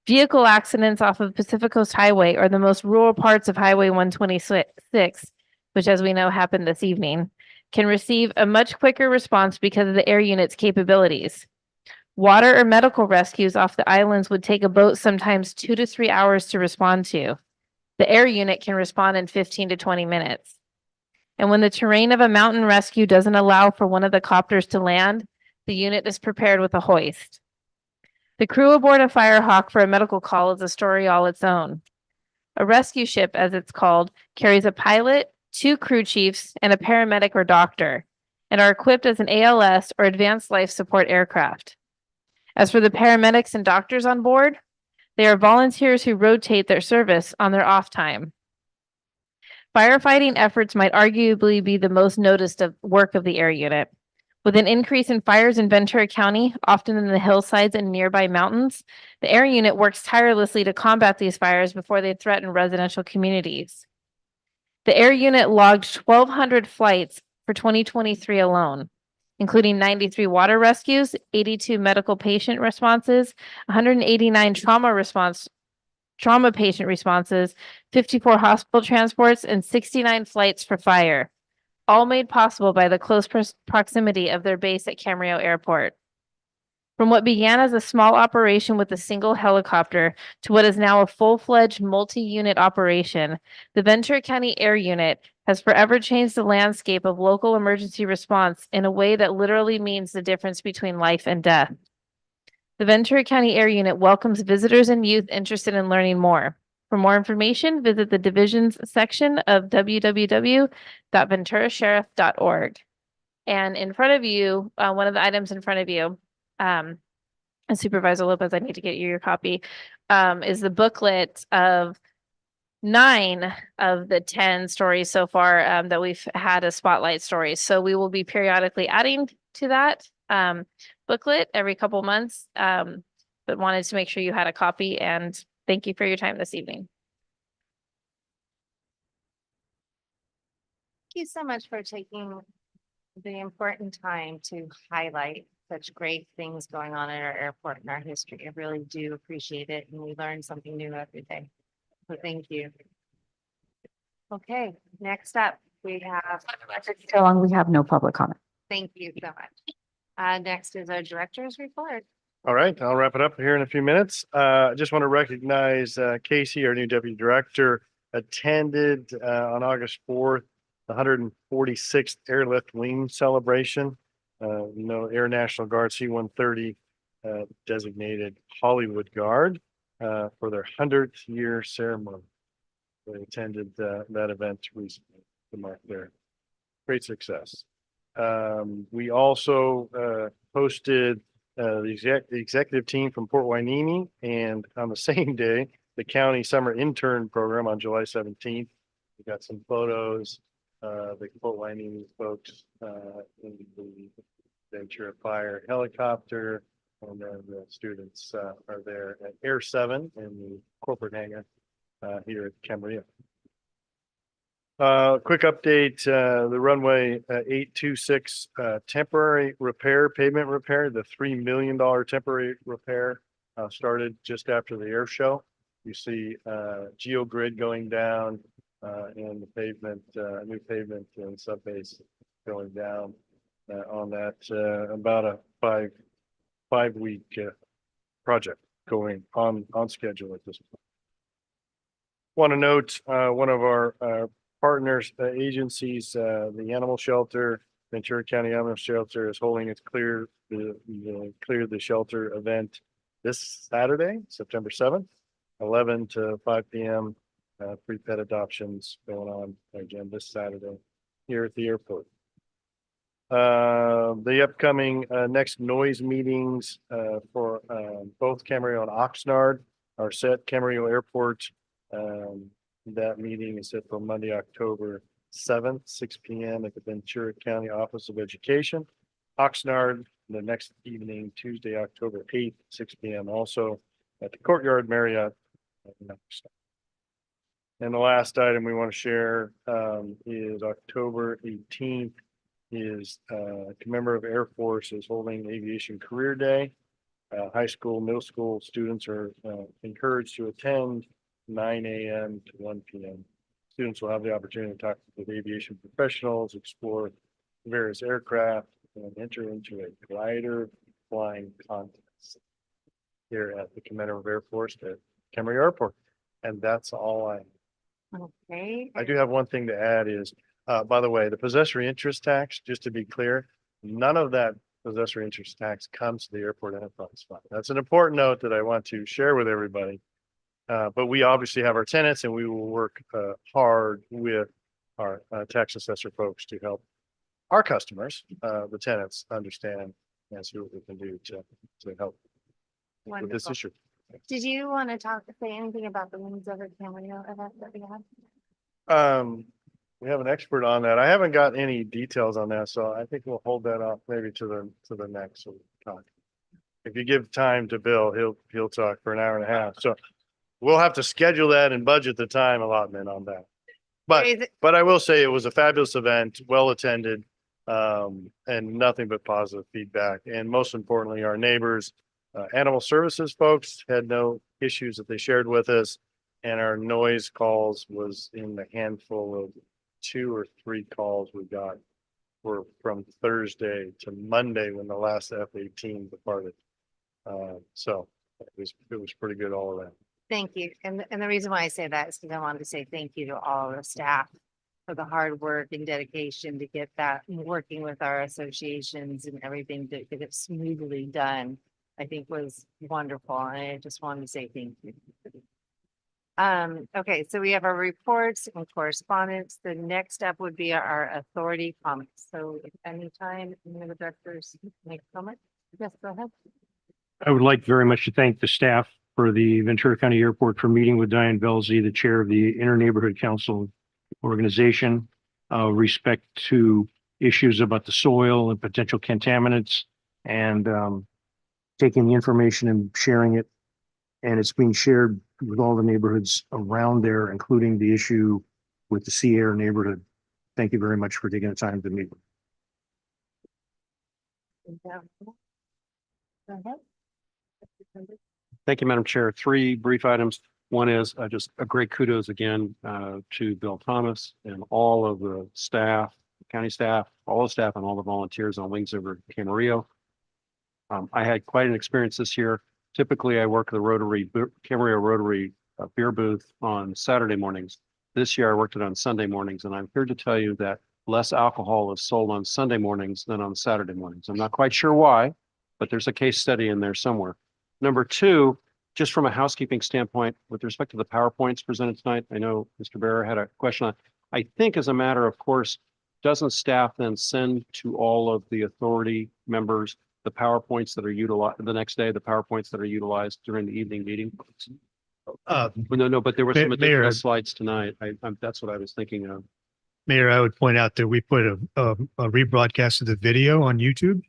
Vehicle accidents off of Pacific Coast Highway or the most rural parts of Highway 126, which as we know happened this evening, can receive a much quicker response because of the air unit's capabilities. Water or medical rescues off the islands would take a boat sometimes 2 to 3 hours to respond to. The air unit can respond in 15 to 20 minutes. And when the terrain of a mountain rescue doesn't allow for one of the copters to land, the unit is prepared with a hoist. The crew aboard a Firehawk for a medical call is a story all its own. A rescue ship, as it's called, carries a pilot, 2 crew chiefs, and a paramedic or doctor, and are equipped as an ALS or advanced life support aircraft. As for the paramedics and doctors on board, they are volunteers who rotate their service on their off time. Firefighting efforts might arguably be the most noticed work of the air unit. With an increase in fires in Ventura County, often in the hillsides and nearby mountains, the air unit works tirelessly to combat these fires before they threaten residential communities. The air unit logged 1,200 flights for 2023 alone, including 93 water rescues, 82 medical patient responses, 189 trauma patient responses, 54 hospital transports, and 69 flights for fire, all made possible by the close proximity of their base at Camarillo Airport. From what began as a small operation with a single helicopter to what is now a full-fledged multi-unit operation, the Ventura County Air Unit has forever changed the landscape of local emergency response in a way that literally means the difference between life and death. The Ventura County Air Unit welcomes visitors and youth interested in learning more. For more information, visit the divisions section of www.venturasheriff.org. And in front of you, one of the items in front of you, and Supervisor Lopez, I need to get you your copy, is the booklet of 9 of the 10 stories so far that we've had as spotlight stories. So we will be periodically adding to that booklet every couple months, but wanted to make sure you had a copy, and thank you for your time this evening. Thank you so much for taking the important time to highlight such great things going on in our airport and our history. I really do appreciate it, and we learn something new every day. So thank you. Okay, next up, we have, So long, we have no public comment. thank you so much. Next is our director's report. All right, I'll wrap it up here in a few minutes. I just want to recognize Casey, our new deputy director, attended on August 4th, the 146th Airlift Wing Celebration. Air National Guard C-130 designated Hollywood Guard for their 100th year ceremony. They attended that event recently to mark their great success. We also hosted the executive team from Port Hueneme, and on the same day, the county summer intern program on July 17th. We got some photos, the Port Hueneme folks in the Ventura Fire helicopter, and then the students are there at Air 7 in the corporate hangar here at Camarillo. Quick update, the runway 826 temporary repair, pavement repair, the $3 million temporary repair started just after the air show. You see geogrid going down and the pavement, new pavement and subbase going down on that, about a five-week project going on schedule at this point. Want to note one of our partners, agencies, the animal shelter, Ventura County Animal Shelter is holding its Clear the Shelter event this Saturday, September 7th, 11 to 5 p.m. Free pet adoptions going on again this Saturday here at the airport. The upcoming next noise meetings for both Camarillo and Oxnard are set. Camarillo Airport, that meeting is set for Monday, October 7th, 6 p.m. at the Ventura County Office of Education. Oxnard, the next evening, Tuesday, October 8th, 6 p.m. also at the Courtyard Marriott. And the last item we want to share is October 18th is a member of Air Force is holding Aviation Career Day. High school, middle school students are encouraged to attend 9 a.m. to 1 p.m. Students will have the opportunity to talk with aviation professionals, explore various aircraft, and enter into a glider flying contest here at the Commander of Air Force at Camarillo Airport. And that's all I have. Okay. I do have one thing to add is, by the way, the possessory interest tax, just to be clear, none of that possessory interest tax comes to the airport enterprise fund. That's an important note that I want to share with everybody. But we obviously have our tenants, and we will work hard with our tax assessor folks to help our customers, the tenants, understand and see what we can do to help with this Wonderful. issue. Did you want to say anything about the Wings Over Camarillo event that we had? We have an expert on that. I haven't got any details on that, so I think we'll hold that off maybe to the next talk. If you give time to Bill, he'll talk for an hour and a half. So we'll have to schedule that and budget the time allotment on that. But I will say it was a fabulous event, well attended, and nothing but positive feedback. And most importantly, our neighbors, animal services folks had no issues that they shared with us. And our noise calls was in the handful of 2 or 3 calls we got were from Thursday to Monday when the last F-18 departed. So it was pretty good all around. Thank you. And the reason why I say that is because I wanted to say thank you to all of the staff for the hard work and dedication to get that working with our associations and everything to get it smoothly done. I think was wonderful. And I just wanted to say thank you. Okay, so we have our reports and correspondence. The next step would be our authority comments. So if anytime any of the directors make a comment, yes, go ahead. I would like very much to thank the staff for the Ventura County Airport for meeting with Diane Belzy, the chair of the Inter-Neighborhood Council organization, respect to issues about the soil and potential contaminants, and taking the information and sharing it. And it's being shared with all the neighborhoods around there, including the issue with the Sea Air neighborhood. Thank you very much for taking the time to meet. Thank you, Madam Chair. Three brief items. One is just a great kudos again to Bill Thomas and all of the staff, county staff, all the staff and all the volunteers on Wings Over Camarillo. I had quite an experience this year. Typically, I work the Camarillo Rotary beer booth on Saturday mornings. This year, I worked it on Sunday mornings, and I'm here to tell you that less alcohol is sold on Sunday mornings than on Saturday mornings. I'm not quite sure why, but there's a case study in there somewhere. Number two, just from a housekeeping standpoint, with respect to the PowerPoints presented tonight, I know Mr. Barrer had a question on. I think as a matter of course, doesn't staff then send to all of the authority members the PowerPoints that are utilized the next day, the PowerPoints that are utilized during the evening meeting? No, but there were some Mayor, additional slides tonight. That's what I was thinking of. Mayor, I would point out that we put a rebroadcast of the video on YouTube.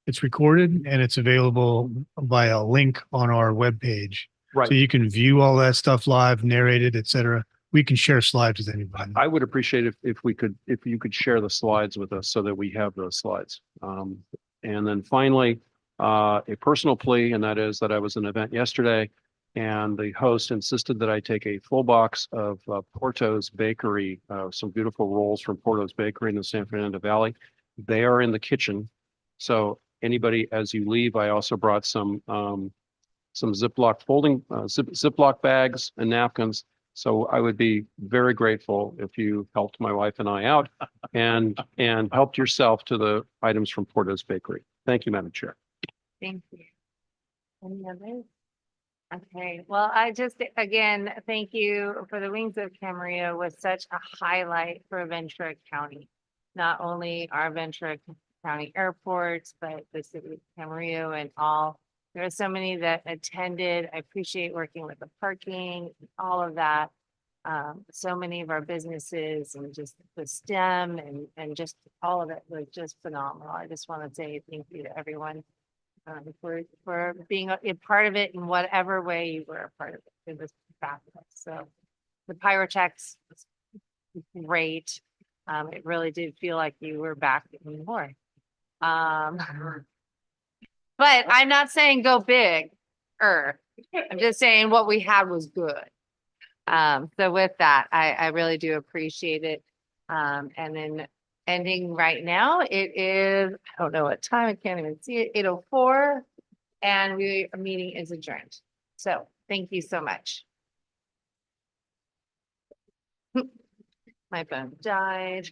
It's recorded and it's available via a link on our webpage. Right. So you can view all that stuff live, narrated, et cetera. We can share slides with anybody. I would appreciate if you could share the slides with us so that we have those slides. And then finally, a personal plea, and that is that I was at an event yesterday and the host insisted that I take a full box of Porto's Bakery, some beautiful rolls from Porto's Bakery in the San Fernando Valley. They are in the kitchen. So anybody, as you leave, I also brought some Ziploc bags and napkins. So I would be very grateful if you helped my wife and I out and helped yourself to the items from Porto's Bakery. Thank you, Madam Chair. Thank you. Any others? Okay, well, I just, again, thank you for the Wings of Camarillo was such a highlight for Ventura County. Not only our Ventura County airports, but the city of Camarillo and all. There are so many that attended. I appreciate working with the parking, all of that. So many of our businesses and just the STEM and just all of it was just phenomenal. I just want to say thank you to everyone for being a part of it in whatever way you were a part of it. It was fabulous. So the pyrotechs was great. It really did feel like you were back in war. But I'm not saying go big. I'm just saying what we had was good. So with that, I really do appreciate it. And then ending right now, it is, I don't know what time, I can't even see it, 8:04. And our meeting is adjourned. So thank you so much. My phone died.